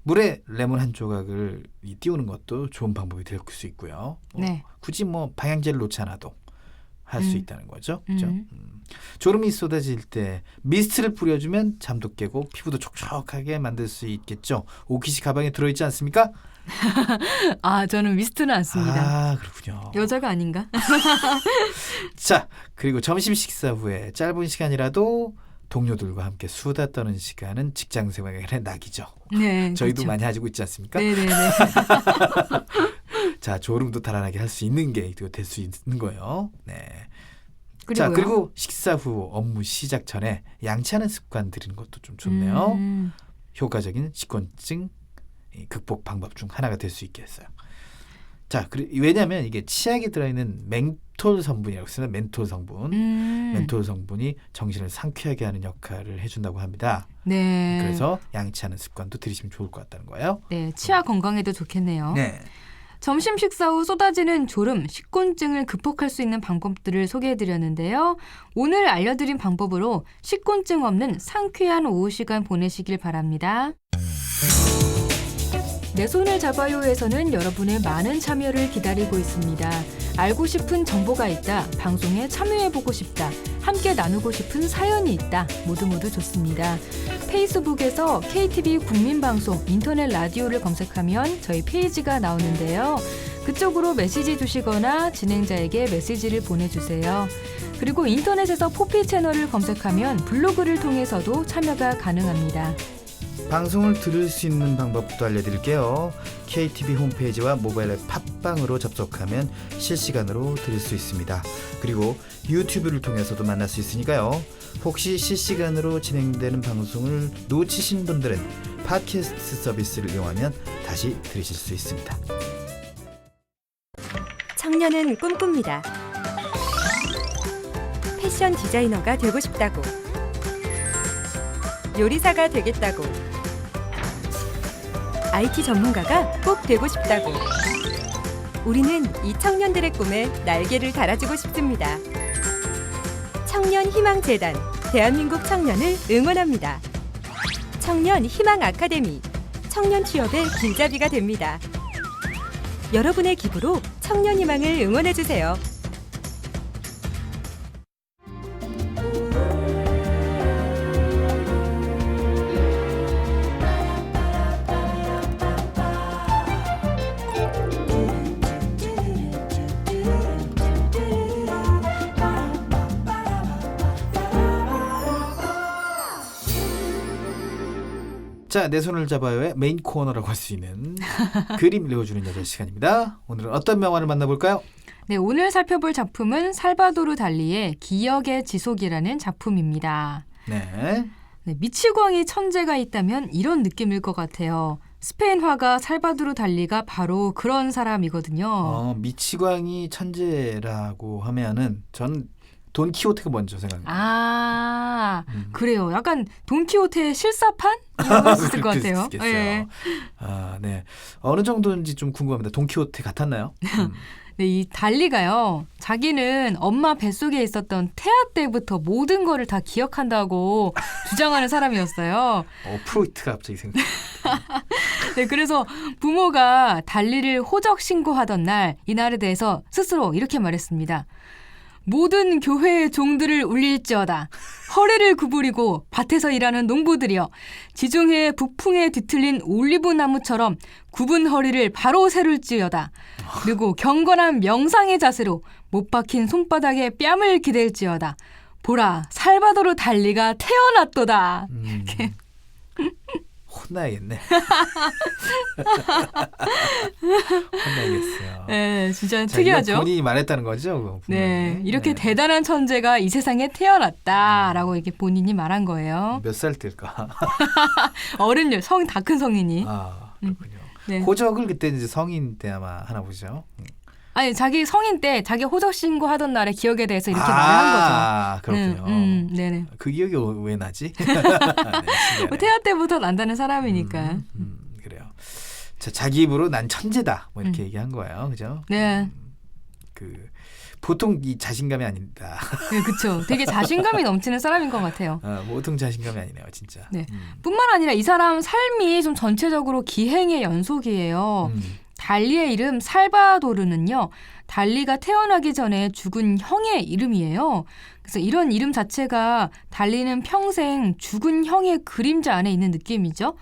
물에 레몬 한 조각을 띄우는 것도 좋은 방법이 될 수 있고요. 네. 굳이 뭐 방향제를 놓지 않아도 할 수 있다는 거죠. 그렇죠? 졸음이 쏟아질 때 미스트를 뿌려주면 잠도 깨고 피부도 촉촉하게 만들 수 있겠죠. 오키시 가방에 들어있지 않습니까? 저는 미스트는 안 씁니다. 아, 그렇군요. 여자가 아닌가? 자, 그리고 점심 식사 후에 짧은 시간이라도 동료들과 함께 수다 떠는 시간은 직장 생활의 낙이죠. 네, 저희도 그렇죠. 많이 가지고 있지 않습니까? 네네네. 자, 졸음도 달아나게 할 수 있는 게 될 수 있는 거예요. 네. 그리고요? 자, 그리고 식사 후 업무 시작 전에 양치하는 습관 들이는 것도 좀 좋네요. 효과적인 식곤증 극복 방법 중 하나가 될 수 있겠어요. 자, 왜냐하면 이게 치약에 들어있는 멘톨 성분이라고 쓰는 멘톨 성분, 멘톨 성분이 정신을 상쾌하게 하는 역할을 해준다고 합니다. 네. 그래서 양치하는 습관도 들이시면 좋을 것 같다는 거예요. 네, 치아 건강에도 좋겠네요. 네. 점심 식사 후 쏟아지는 졸음, 식곤증을 극복할 수 있는 방법들을 소개해드렸는데요. 오늘 알려드린 방법으로 식곤증 없는 상쾌한 오후 시간 보내시길 바랍니다. 내 손을 잡아요에서는 여러분의 많은 참여를 기다리고 있습니다. 알고 싶은 정보가 있다, 방송에 참여해보고 싶다, 함께 나누고 싶은 사연이 있다, 모두 좋습니다. 페이스북에서 KTV 국민방송 인터넷 라디오를 검색하면 저희 페이지가 나오는데요. 그쪽으로 메시지 주시거나 진행자에게 메시지를 보내주세요. 그리고 인터넷에서 포피 채널을 검색하면 블로그를 통해서도 참여가 가능합니다. 방송을 들을 수 있는 방법도 알려드릴게요. KTV 홈페이지와 모바일 앱 팟빵으로 접속하면 실시간으로 들을 수 있습니다. 그리고 유튜브를 통해서도 만날 수 있으니까요. 혹시 실시간으로 진행되는 방송을 놓치신 분들은 팟캐스트 서비스를 이용하면 다시 들으실 수 있습니다. 청년은 꿈꿉니다. 패션 디자이너가 되고 싶다고, 요리사가 되겠다고, IT 전문가가 꼭 되고 싶다고. 우리는 이 청년들의 꿈에 날개를 달아주고 싶습니다. 청년희망재단, 대한민국 청년을 응원합니다. 청년 희망 아카데미, 청년 취업의 길잡이가 됩니다. 여러분의 기부로 청년 희망을 응원해주세요. 자, 내 손을 잡아요의 메인 코너라고 할 수 있는 그림 읽어주는 여자 시간입니다. 오늘은 어떤 명화를 만나볼까요? 네, 오늘 살펴볼 작품은 살바도르 달리의 기억의 지속이라는 작품입니다. 네. 네, 미치광이 천재가 있다면 이런 느낌일 것 같아요. 스페인 화가 살바도르 달리가 바로 그런 사람이거든요. 미치광이 천재라고 하면은 전 돈키호테가 먼저 생각나요. 아, 그래요. 약간 돈키호테의 실사판? 이라고 할 수 있을 것 같아요. 네. 네. 어느 정도인지 좀 궁금합니다. 돈키호테 같았나요? 네, 이 달리가요. 자기는 엄마 뱃속에 있었던 태아 때부터 모든 거를 다 기억한다고 주장하는 사람이었어요. 프로이트가 갑자기 생각나요. 네, 그래서 부모가 달리를 호적 신고하던 날, 이날에 대해서 스스로 이렇게 말했습니다. 모든 교회의 종들을 울릴지어다. 허리를 구부리고 밭에서 일하는 농부들이여, 지중해의 북풍에 뒤틀린 올리브 나무처럼 굽은 허리를 바로 세울지어다. 그리고 경건한 명상의 자세로 못 박힌 손바닥에 뺨을 기댈지어다. 보라, 살바도르 달리가 태어났도다. 혼나야겠네. 혼나야겠어요. 네, 진짜 자, 특이하죠. 이건 본인이 말했다는 거죠? 네, 이렇게 네. 대단한 천재가 이 세상에 태어났다라고 이렇게 본인이 말한 거예요. 몇 살 때일까? 어른요, 다 큰 성인이. 그렇군요. 네. 호적을 그때 이제 성인 때 아마 하나 보죠. 아니, 자기 성인 때 자기 호적 신고하던 날의 기억에 대해서 이렇게 말을 한 거죠. 그렇군요. 네네. 그 기억이 왜 나지? 네, 뭐 태아 때부터 난다는 사람이니까. 그래요. 자, 자기 입으로 난 천재다. 뭐 이렇게 얘기한 거예요. 그죠? 네. 보통 이 자신감이 아니다. 네, 그렇죠. 되게 자신감이 넘치는 사람인 것 같아요. 보통 자신감이 아니네요, 진짜. 네. 뿐만 아니라 이 사람 삶이 좀 전체적으로 기행의 연속이에요. 달리의 이름 살바도르는요, 달리가 태어나기 전에 죽은 형의 이름이에요. 그래서 이런 이름 자체가 달리는 평생 죽은 형의 그림자 안에 있는 느낌이죠.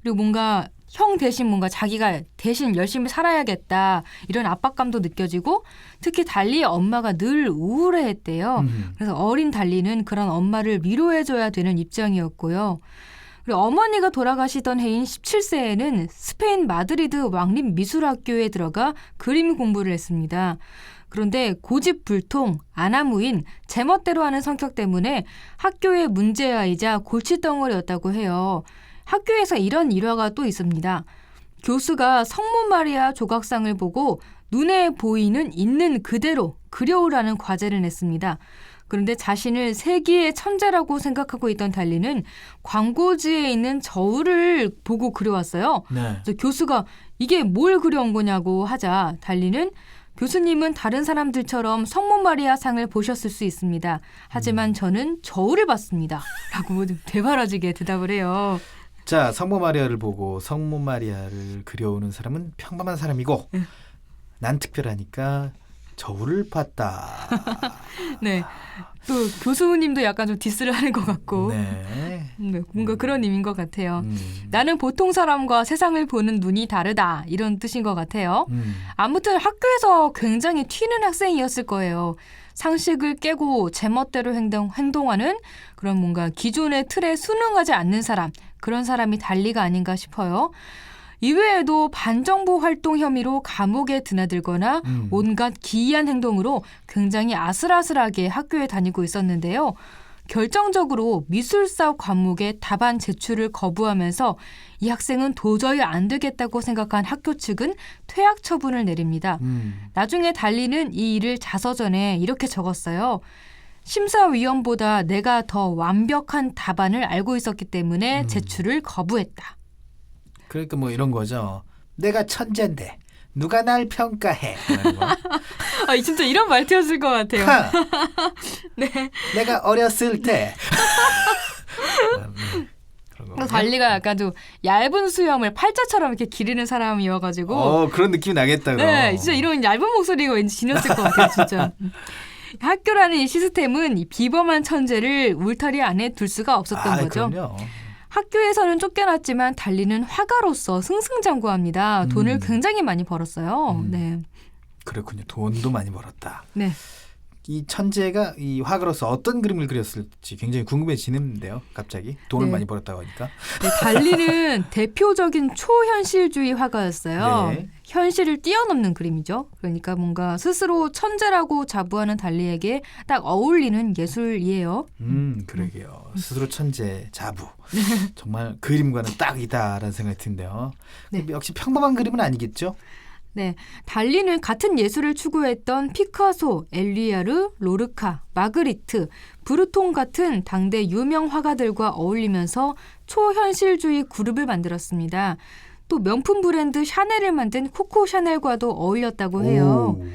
그리고 뭔가 형 대신 뭔가 자기가 대신 열심히 살아야겠다, 이런 압박감도 느껴지고, 특히 달리의 엄마가 늘 우울해했대요. 그래서 어린 달리는 그런 엄마를 위로해줘야 되는 입장이었고요. 그리고 어머니가 돌아가시던 해인 17세에는 스페인 마드리드 왕립미술학교에 들어가 그림 공부를 했습니다. 그런데 고집불통, 아나무인, 제멋대로 하는 성격 때문에 학교의 문제아이자 골칫덩어리였다고 해요. 학교에서 이런 일화가 또 있습니다. 교수가 성모 마리아 조각상을 보고 눈에 보이는 있는 그대로 그려오라는 과제를 냈습니다. 그런데 자신을 세기의 천재라고 생각하고 있던 달리는 광고지에 있는 저울을 보고 그려왔어요. 네. 그래서 교수가 이게 뭘 그려온 거냐고 하자 달리는 교수님은 다른 사람들처럼 성모 마리아 상을 보셨을 수 있습니다. 하지만 저는 저울을 봤습니다. 라고 되바라지게 대답을 해요. 자, 성모 마리아를 보고 성모 마리아를 그려오는 사람은 평범한 사람이고 난 특별하니까 저울을 봤다. 네. 또 교수님도 약간 좀 디스를 하는 것 같고 네. 뭔가 그런 의미인 것 같아요. 음. 나는 보통 사람과 세상을 보는 눈이 다르다 이런 뜻인 것 같아요. 아무튼 학교에서 굉장히 튀는 학생이었을 거예요. 상식을 깨고 제멋대로 행동하는 그런 뭔가 기존의 틀에 순응하지 않는 사람, 그런 사람이 달리가 아닌가 싶어요. 이외에도 반정부 활동 혐의로 감옥에 드나들거나 온갖 기이한 행동으로 굉장히 아슬아슬하게 학교에 다니고 있었는데요. 결정적으로 미술사 과목의 답안 제출을 거부하면서 이 학생은 도저히 안 되겠다고 생각한 학교 측은 퇴학 처분을 내립니다. 나중에 달리는 이 일을 자서전에 이렇게 적었어요. 심사위원보다 내가 더 완벽한 답안을 알고 있었기 때문에 제출을 거부했다. 그러니까 뭐 이런 거죠. 내가 천재인데 누가 날 평가해. 이런 거. 아, 진짜 이런 말투였을 것 같아요. 하! 네. 내가 어렸을 때. 그런 거군요. 달리가 약간 좀 얇은 수염을 팔자처럼 이렇게 기르는 사람이어가지고 그런 느낌이 나겠다. 그럼. 네, 진짜 이런 얇은 목소리가 왠지 지녔을 것 같아요, 진짜. 학교라는 이 시스템은 이 비범한 천재를 울타리 안에 둘 수가 없었던 거죠. 그럼요. 학교에서는 쫓겨났지만 달리는 화가로서 승승장구합니다. 돈을 굉장히 많이 벌었어요. 네. 그렇군요. 돈도 많이 벌었다. 네. 이 천재가 이 화가로서 어떤 그림을 그렸을지 굉장히 궁금해지는데요. 갑자기 돈을 네. 많이 벌었다고 하니까. 네, 달리는 대표적인 초현실주의 화가였어요. 네. 현실을 뛰어넘는 그림이죠. 그러니까 뭔가 스스로 천재라고 자부하는 달리에게 딱 어울리는 예술이에요. 그러게요. 스스로 천재, 자부. 정말 그림과는 딱이다라는 생각이 드는데요. 네. 역시 평범한 그림은 아니겠죠? 네, 달리는 같은 예술을 추구했던 피카소, 엘리아르, 로르카, 마그리트, 브루통 같은 당대 유명 화가들과 어울리면서 초현실주의 그룹을 만들었습니다. 또 명품 브랜드 샤넬을 만든 코코 샤넬과도 어울렸다고 해요. 오.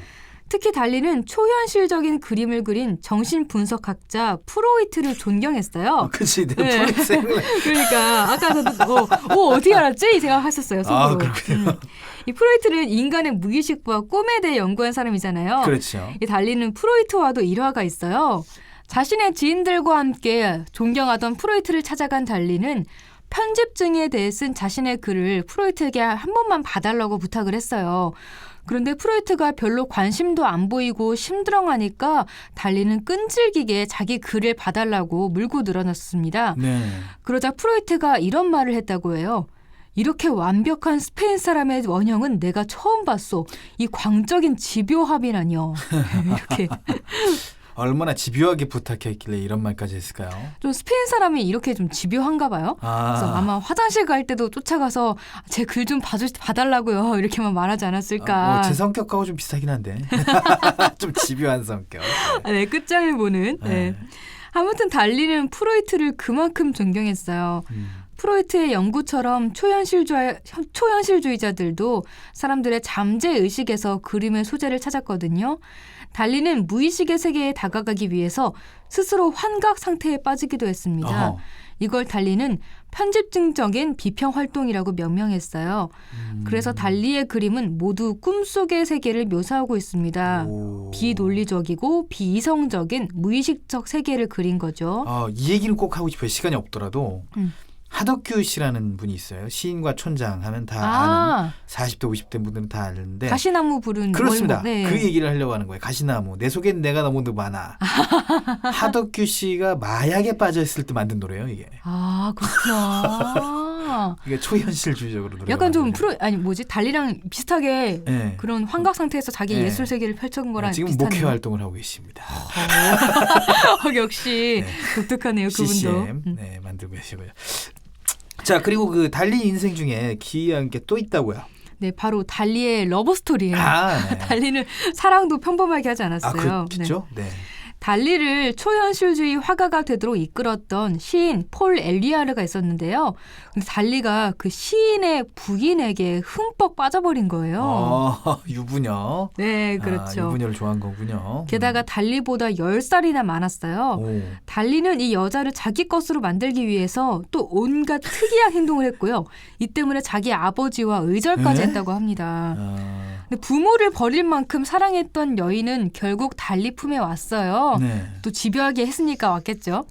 특히 달리는 초현실적인 그림을 그린 정신분석학자 프로이트를 존경했어요. 그치. 내 네. 프로이트 그러니까 아까 저도 어떻게 알았지? 이 생각하셨어요. 속으로. 그렇군요. 이 프로이트는 인간의 무의식과 꿈에 대해 연구한 사람이잖아요. 그렇죠. 이 달리는 프로이트와도 일화가 있어요. 자신의 지인들과 함께 존경하던 프로이트를 찾아간 달리는 편집증에 대해 쓴 자신의 글을 프로이트에게 한 번만 봐달라고 부탁을 했어요. 그런데 프로이트가 별로 관심도 안 보이고 심드렁하니까 달리는 끈질기게 자기 글을 봐달라고 물고 늘어났습니다. 네. 그러자 프로이트가 이런 말을 했다고 해요. 이렇게 완벽한 스페인 사람의 원형은 내가 처음 봤소. 이 광적인 집요함이라뇨. 이렇게. 얼마나 집요하게 부탁했길래 이런 말까지 했을까요? 좀 스페인 사람이 이렇게 좀 집요한가 봐요. 그래서 아마 화장실 갈 때도 쫓아가서 제 글 좀 봐달라고요. 이렇게만 말하지 않았을까. 제 성격하고 좀 비슷하긴 한데. 좀 집요한 성격. 네, 끝장을 보는. 네. 아무튼 달리는 프로이트를 그만큼 존경했어요. 프로이트의 연구처럼 초현실주의자들도 사람들의 잠재의식에서 그림의 소재를 찾았거든요. 달리는 무의식의 세계에 다가가기 위해서 스스로 환각 상태에 빠지기도 했습니다. 어허. 이걸 달리는 편집증적인 비평 활동이라고 명명했어요. 그래서 달리의 그림은 모두 꿈속의 세계를 묘사하고 있습니다. 오. 비논리적이고 비이성적인 무의식적 세계를 그린 거죠. 이 얘기는 꼭 하고 싶어요. 시간이 없더라도. 하덕규 씨라는 분이 있어요. 시인과 촌장 하면 다 아는 40대 50대 분들은 다 아는데 가시나무 부른 그렇습니다. 네. 그 얘기를 하려고 하는 거예요. 가시나무. 내 속엔 내가 너무 많아. 하덕규 씨가 마약에 빠져있을 때 만든 노래예요. 이게. 그렇구나. 이게 초현실주의적으로 노래. 약간 좀 달리랑 비슷하게 네. 그런 환각 상태에서 자기 네. 예술 세계를 펼쳐온 거랑 지금 비슷하네요. 목회 활동을 하고 계십니다. 역시 네. 독특하네요. 그분도. CCM 네, 만들고 계시고요. 자, 그리고 그 달리 인생 중에 기이한 게 또 있다고요. 네, 바로 달리의 러브 스토리예요. 네. 달리는 사랑도 평범하게 하지 않았어요. 그렇죠. 네. 달리를 초현실주의 화가가 되도록 이끌었던 시인 폴 엘리아르가 있었는데요. 근데 달리가 그 시인의 부인에게 흠뻑 빠져버린 거예요. 유부녀. 네, 그렇죠. 유부녀를 좋아한 거군요. 게다가 달리보다 10살이나 많았어요. 오. 달리는 이 여자를 자기 것으로 만들기 위해서 또 온갖 특이한 행동을 했고요. 이 때문에 자기 아버지와 의절까지 에? 했다고 합니다. 근데 부모를 버릴 만큼 사랑했던 여인은 결국 달리 품에 왔어요. 네. 또 집요하게 했으니까 왔겠죠.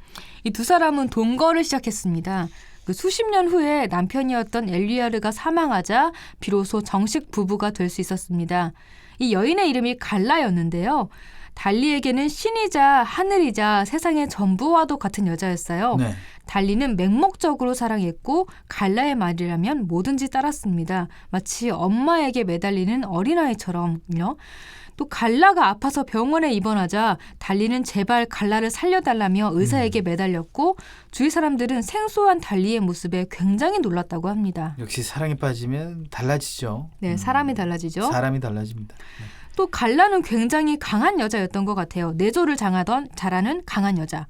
이 두 사람은 동거를 시작했습니다. 그 수십 년 후에 남편이었던 엘리아르가 사망하자 비로소 정식 부부가 될 수 있었습니다. 이 여인의 이름이 갈라였는데요. 달리에게는 신이자 하늘이자 세상의 전부와도 같은 여자였어요. 네. 달리는 맹목적으로 사랑했고 갈라의 말이라면 뭐든지 따랐습니다. 마치 엄마에게 매달리는 어린아이처럼요. 또 갈라가 아파서 병원에 입원하자 달리는 제발 갈라를 살려달라며 의사에게 매달렸고 주위 사람들은 생소한 달리의 모습에 굉장히 놀랐다고 합니다. 역시 사랑에 빠지면 달라지죠. 네, 사람이 달라지죠. 사람이 달라집니다. 네. 또 갈라는 굉장히 강한 여자였던 것 같아요. 내조를 잘하는 강한 여자.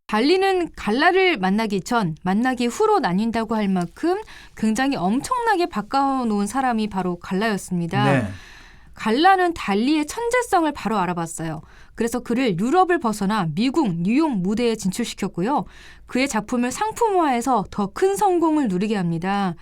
달리는 갈라를 만나기 전, 만나기 후로 나뉜다고 할 만큼 굉장히 엄청나게 바꿔놓은 사람이 바로 갈라였습니다. 네. 갈라는 달리의 천재성을 바로 알아봤어요. 그래서 그를 유럽을 벗어나 미국, 뉴욕 무대에 진출시켰고요. 그의 작품을 상품화해서 더 큰 성공을 누리게 합니다.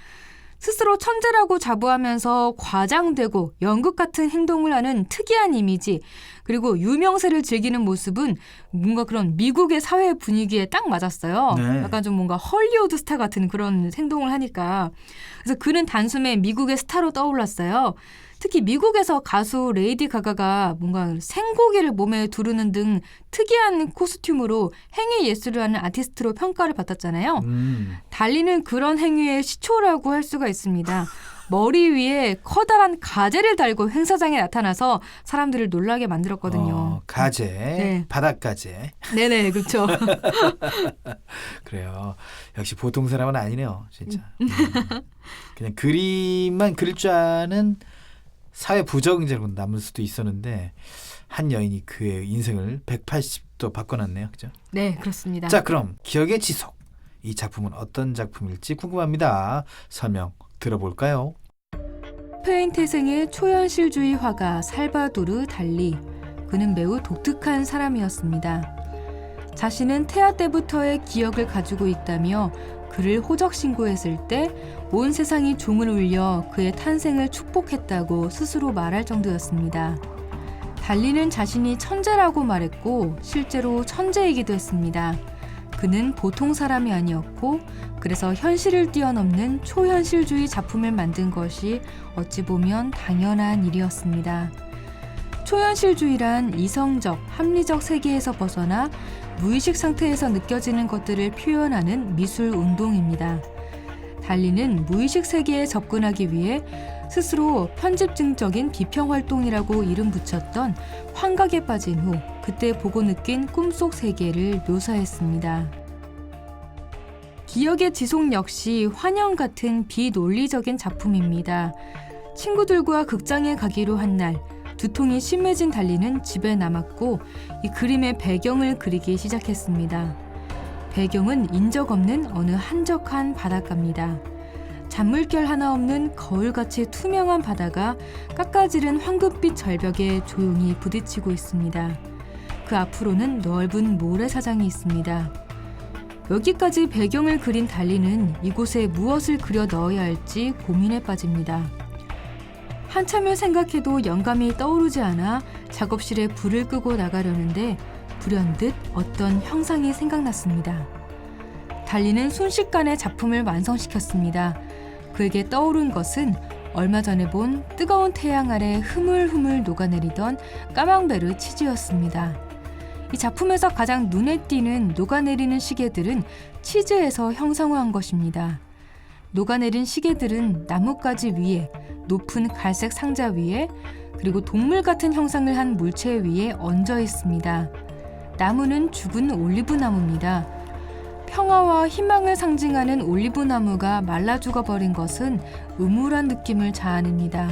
스스로 천재라고 자부하면서 과장되고 연극 같은 행동을 하는 특이한 이미지, 그리고 유명세를 즐기는 모습은 뭔가 그런 미국의 사회 분위기에 딱 맞았어요. 네. 약간 좀 뭔가 헐리우드 스타 같은 그런 행동을 하니까. 그래서 그는 단숨에 미국의 스타로 떠올랐어요. 특히 미국에서 가수 레이디 가가가 뭔가 생고기를 몸에 두르는 등 특이한 코스튬으로 행위 예술을 하는 아티스트로 평가를 받았잖아요. 달리는 그런 행위의 시초라고 할 수가 있습니다. 머리 위에 커다란 가재를 달고 행사장에 나타나서 사람들을 놀라게 만들었거든요. 가재, 네. 바닷가재. 네네, 그렇죠. 그래요. 역시 보통 사람은 아니네요. 진짜. 그냥 그림만 그릴 줄 아는 사회 부적응자로 남을 수도 있었는데 한 여인이 그의 인생을 180도 바꿔놨네요. 그죠? 네, 그렇습니다. 자, 그럼 기억의 지속. 이 작품은 어떤 작품일지 궁금합니다. 설명 들어볼까요? 스페인 태생의 초현실주의 화가 살바도르 달리. 그는 매우 독특한 사람이었습니다. 자신은 태아 때부터의 기억을 가지고 있다며 그를 호적 신고했을 때 온 세상이 종을 울려 그의 탄생을 축복했다고 스스로 말할 정도였습니다. 달리는 자신이 천재라고 말했고 실제로 천재이기도 했습니다. 그는 보통 사람이 아니었고 그래서 현실을 뛰어넘는 초현실주의 작품을 만든 것이 어찌 보면 당연한 일이었습니다. 초현실주의란 이성적, 합리적 세계에서 벗어나 무의식 상태에서 느껴지는 것들을 표현하는 미술 운동입니다. 달리는 무의식 세계에 접근하기 위해 스스로 편집증적인 비평활동이라고 이름 붙였던 환각에 빠진 후 그때 보고 느낀 꿈속 세계를 묘사했습니다. 기억의 지속 역시 환영 같은 비논리적인 작품입니다. 친구들과 극장에 가기로 한 날, 두통이 심해진 달리는 집에 남았고 이 그림의 배경을 그리기 시작했습니다. 배경은 인적 없는 어느 한적한 바닷가입니다. 잔물결 하나 없는 거울같이 투명한 바다가 깎아지른 황금빛 절벽에 조용히 부딪히고 있습니다. 그 앞으로는 넓은 모래사장이 있습니다. 여기까지 배경을 그린 달리는 이곳에 무엇을 그려 넣어야 할지 고민에 빠집니다. 한참을 생각해도 영감이 떠오르지 않아 작업실에 불을 끄고 나가려는데 불현듯 어떤 형상이 생각났습니다. 달리는 순식간에 작품을 완성시켰습니다. 그에게 떠오른 것은 얼마 전에 본 뜨거운 태양 아래 흐물흐물 녹아내리던 까망베르 치즈였습니다. 이 작품에서 가장 눈에 띄는 녹아내리는 시계들은 치즈에서 형상화한 것입니다. 녹아내린 시계들은 나뭇가지 위에, 높은 갈색 상자 위에, 그리고 동물 같은 형상을 한 물체 위에 얹어 있습니다. 나무는 죽은 올리브 나무입니다. 평화와 희망을 상징하는 올리브 나무가 말라 죽어버린 것은 음울한 느낌을 자아냅니다.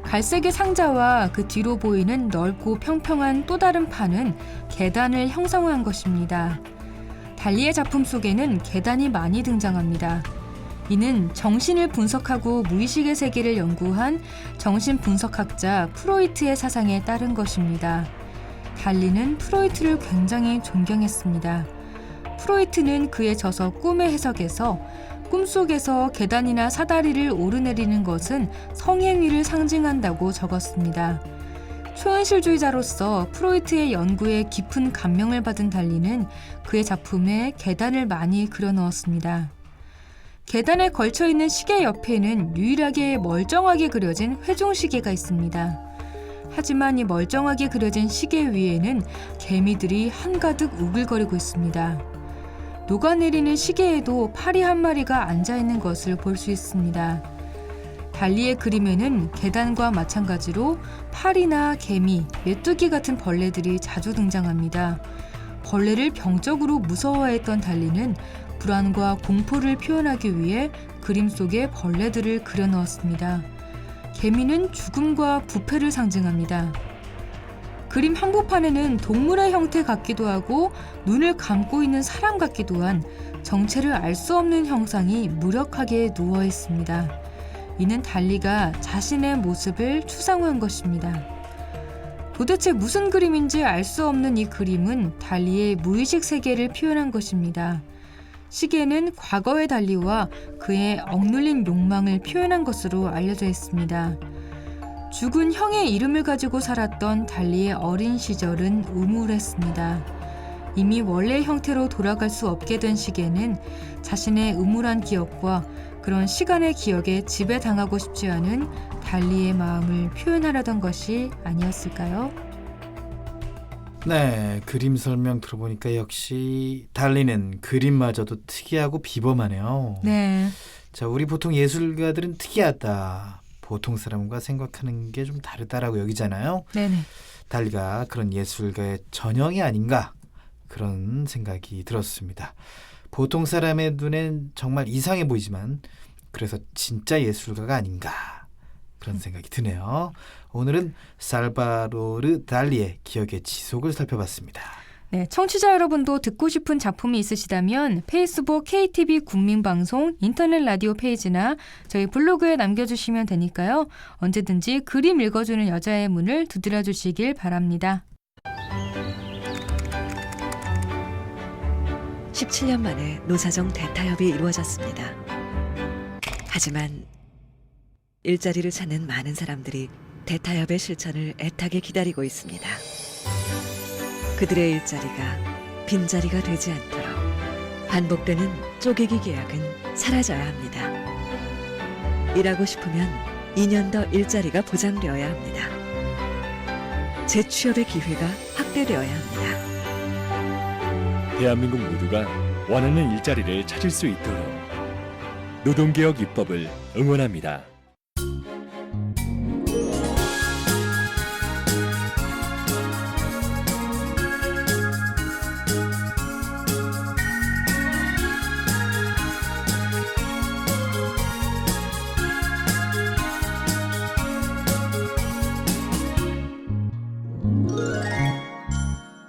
갈색의 상자와 그 뒤로 보이는 넓고 평평한 또 다른 판은 계단을 형상화한 것입니다. 달리의 작품 속에는 계단이 많이 등장합니다. 이는 정신을 분석하고 무의식의 세계를 연구한 정신분석학자 프로이트의 사상에 따른 것입니다. 달리는 프로이트를 굉장히 존경했습니다. 프로이트는 그의 저서 꿈의 해석에서 꿈속에서 계단이나 사다리를 오르내리는 것은 성행위를 상징한다고 적었습니다. 초현실주의자로서 프로이트의 연구에 깊은 감명을 받은 달리는 그의 작품에 계단을 많이 그려넣었습니다. 계단에 걸쳐있는 시계 옆에는 유일하게 멀쩡하게 그려진 회종시계가 있습니다. 하지만 이 멀쩡하게 그려진 시계 위에는 개미들이 한가득 우글거리고 있습니다. 녹아내리는 시계에도 파리 한 마리가 앉아있는 것을 볼 수 있습니다. 달리의 그림에는 계단과 마찬가지로 파리나 개미, 메뚜기 같은 벌레들이 자주 등장합니다. 벌레를 병적으로 무서워했던 달리는 불안과 공포를 표현하기 위해 그림 속에 벌레들을 그려넣었습니다. 개미는 죽음과 부패를 상징합니다. 그림 한복판에는 동물의 형태 같기도 하고 눈을 감고 있는 사람 같기도 한 정체를 알 수 없는 형상이 무력하게 누워 있습니다. 이는 달리가 자신의 모습을 추상화한 것입니다. 도대체 무슨 그림인지 알 수 없는 이 그림은 달리의 무의식 세계를 표현한 것입니다. 시계는 과거의 달리와 그의 억눌린 욕망을 표현한 것으로 알려져 있습니다. 죽은 형의 이름을 가지고 살았던 달리의 어린 시절은 음울했습니다. 이미 원래의 형태로 돌아갈 수 없게 된 시계는 자신의 음울한 기억과 그런 시간의 기억에 지배당하고 싶지 않은 달리의 마음을 표현하려던 것이 아니었을까요? 네, 그림 설명 들어보니까 역시 달리는 그림마저도 특이하고 비범하네요. 네. 자, 우리 보통 예술가들은 특이하다. 보통 사람과 생각하는 게 좀 다르다라고 여기잖아요. 네네. 달리가 그런 예술가의 전형이 아닌가 그런 생각이 들었습니다. 보통 사람의 눈엔 정말 이상해 보이지만 그래서 진짜 예술가가 아닌가 그런 생각이 드네요. 오늘은 살바도르 달리의 기억의 지속을 살펴봤습니다. 네, 청취자 여러분도 듣고 싶은 작품이 있으시다면 페이스북 KTV 국민방송 인터넷 라디오 페이지나 저희 블로그에 남겨주시면 되니까요. 언제든지 그림 읽어주는 여자의 문을 두드려 주시길 바랍니다. 17년 만에 노사정 대타협이 이루어졌습니다. 하지만 일자리를 찾는 많은 사람들이 대타협의 실천을 애타게 기다리고 있습니다. 그들의 일자리가 빈자리가 되지 않도록 반복되는 쪼개기 계약은 사라져야 합니다. 일하고 싶으면 2년 더 일자리가 보장되어야 합니다. 재취업의 기회가 확대되어야 합니다. 대한민국 모두가 원하는 일자리를 찾을 수 있도록 노동개혁 입법을 응원합니다.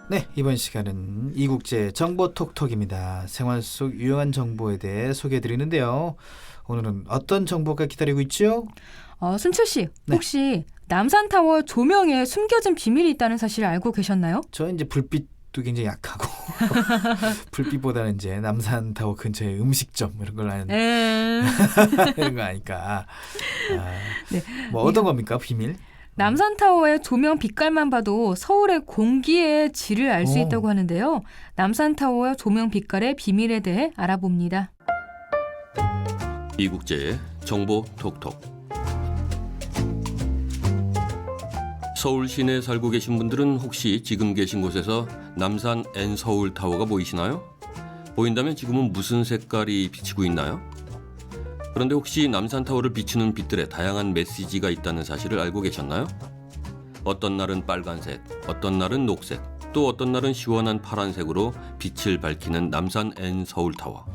네, 이번 시간은 이국제 정보 톡톡입니다. 생활 속 유용한 정보에 대해 소개해드리는데요. 오늘은 어떤 정보가 기다리고 있죠? 순철 씨, 네. 혹시 남산타워 조명에 숨겨진 비밀이 있다는 사실을 알고 계셨나요? 저 이제 불빛도 굉장히 약하고 불빛보다는 이제 남산타워 근처에 음식점 이런 걸 아는 이런 거 아니까. 네. 뭐 어떤 겁니까 비밀? 남산타워의 조명 빛깔만 봐도 서울의 공기의 질을 알 수 오. 있다고 하는데요. 남산타워의 조명 빛깔의 비밀에 대해 알아봅니다. 이국제의 정보 톡톡. 서울 시내에 살고 계신 분들은 혹시 지금 계신 곳에서 남산 N서울타워가 보이시나요? 보인다면 지금은 무슨 색깔이 비치고 있나요? 그런데 혹시 남산타워를 비추는 빛들에 다양한 메시지가 있다는 사실을 알고 계셨나요? 어떤 날은 빨간색, 어떤 날은 녹색, 또 어떤 날은 시원한 파란색으로 빛을 밝히는 남산 N서울타워.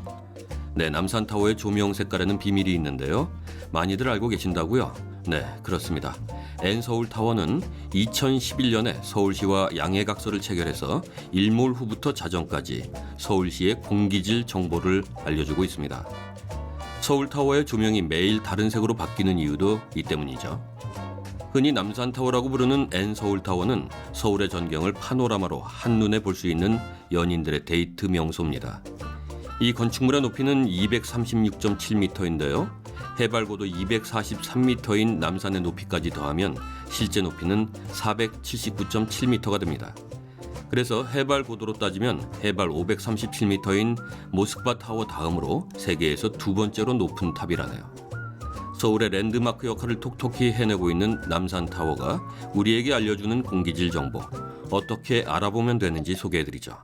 네, 남산타워의 조명 색깔에는 비밀이 있는데요. 많이들 알고 계신다고요? 네, 그렇습니다. N서울타워는 2011년에 서울시와 양해각서를 체결해서 일몰 후부터 자정까지 서울시의 공기질 정보를 알려주고 있습니다. 서울타워의 조명이 매일 다른 색으로 바뀌는 이유도 이 때문이죠. 흔히 남산타워라고 부르는 N서울타워는 서울의 전경을 파노라마로 한눈에 볼 수 있는 연인들의 데이트 명소입니다. 이 건축물의 높이는 236.7m인데요. 해발 고도 243m인 남산의 높이까지 더하면 실제 높이는 479.7m가 됩니다. 그래서 해발 고도로 따지면 해발 537m인 모스크바 타워 다음으로 세계에서 두 번째로 높은 탑이라네요. 서울의 랜드마크 역할을 톡톡히 해내고 있는 남산타워가 우리에게 알려주는 공기질 정보, 어떻게 알아보면 되는지 소개해드리죠.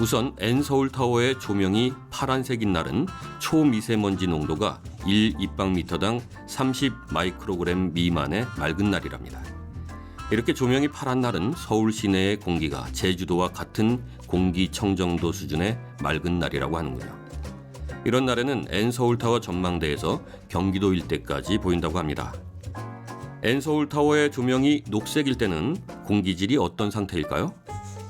우선 N서울타워의 조명이 파란색인 날은 초미세먼지 농도가 1입방미터당 30 마이크로그램 미만의 맑은 날이랍니다. 이렇게 조명이 파란 날은 서울 시내의 공기가 제주도와 같은 공기청정도 수준의 맑은 날이라고 하는군요. 이런 날에는 N서울타워 전망대에서 경기도 일대까지 보인다고 합니다. N서울타워의 조명이 녹색일 때는 공기질이 어떤 상태일까요?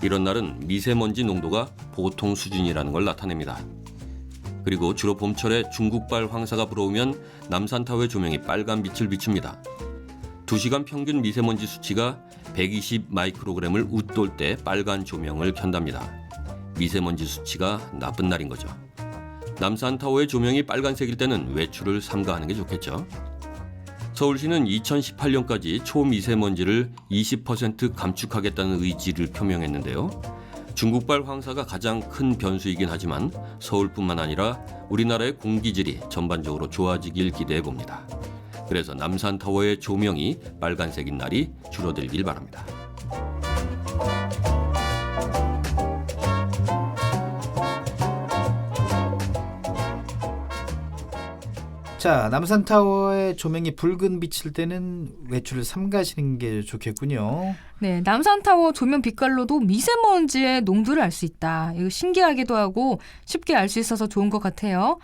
이런 날은 미세먼지 농도가 보통 수준이라는 걸 나타냅니다. 그리고 주로 봄철에 중국발 황사가 불어오면 남산타워의 조명이 빨간 빛을 비춥니다. 2시간 평균 미세먼지 수치가 120 마이크로그램을 웃돌 때 빨간 조명을 켠답니다. 미세먼지 수치가 나쁜 날인 거죠. 남산타워의 조명이 빨간색일 때는 외출을 삼가하는 게 좋겠죠. 서울시는 2018년까지 초미세먼지를 20% 감축하겠다는 의지를 표명했는데요. 중국발 황사가 가장 큰 변수이긴 하지만 서울뿐만 아니라 우리나라의 공기질이 전반적으로 좋아지길 기대해 봅니다. 그래서 남산타워의 조명이 빨간색인 날이 줄어들길 바랍니다. 자, 남산타워의 조명이 붉은 빛일 때는 외출을 삼가시는 게 좋겠군요. 네, 남산타워 조명 빛깔로도 미세먼지의 농도를 알 수 있다. 이거 신기하기도 하고 쉽게 알 수 있어서 좋은 것 같아요.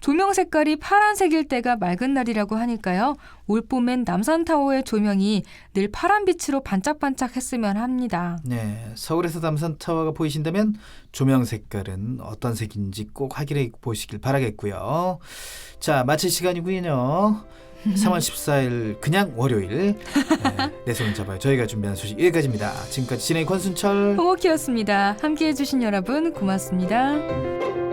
조명 색깔이 파란색일 때가 맑은 날이라고 하니까요. 올봄엔 남산타워의 조명이 늘 파란 빛으로 반짝반짝했으면 합니다. 네, 서울에서 남산타워가 보이신다면 조명 색깔은 어떤 색인지 꼭 확인해 보시길 바라겠고요. 자, 마칠 시간이군요. 3월 14일 그냥 월요일 내 손을 잡아요. 저희가 준비한 소식 여기까지입니다. 지금까지 진행 권순철, 홍옥희였습니다. 함께해 주신 여러분 고맙습니다.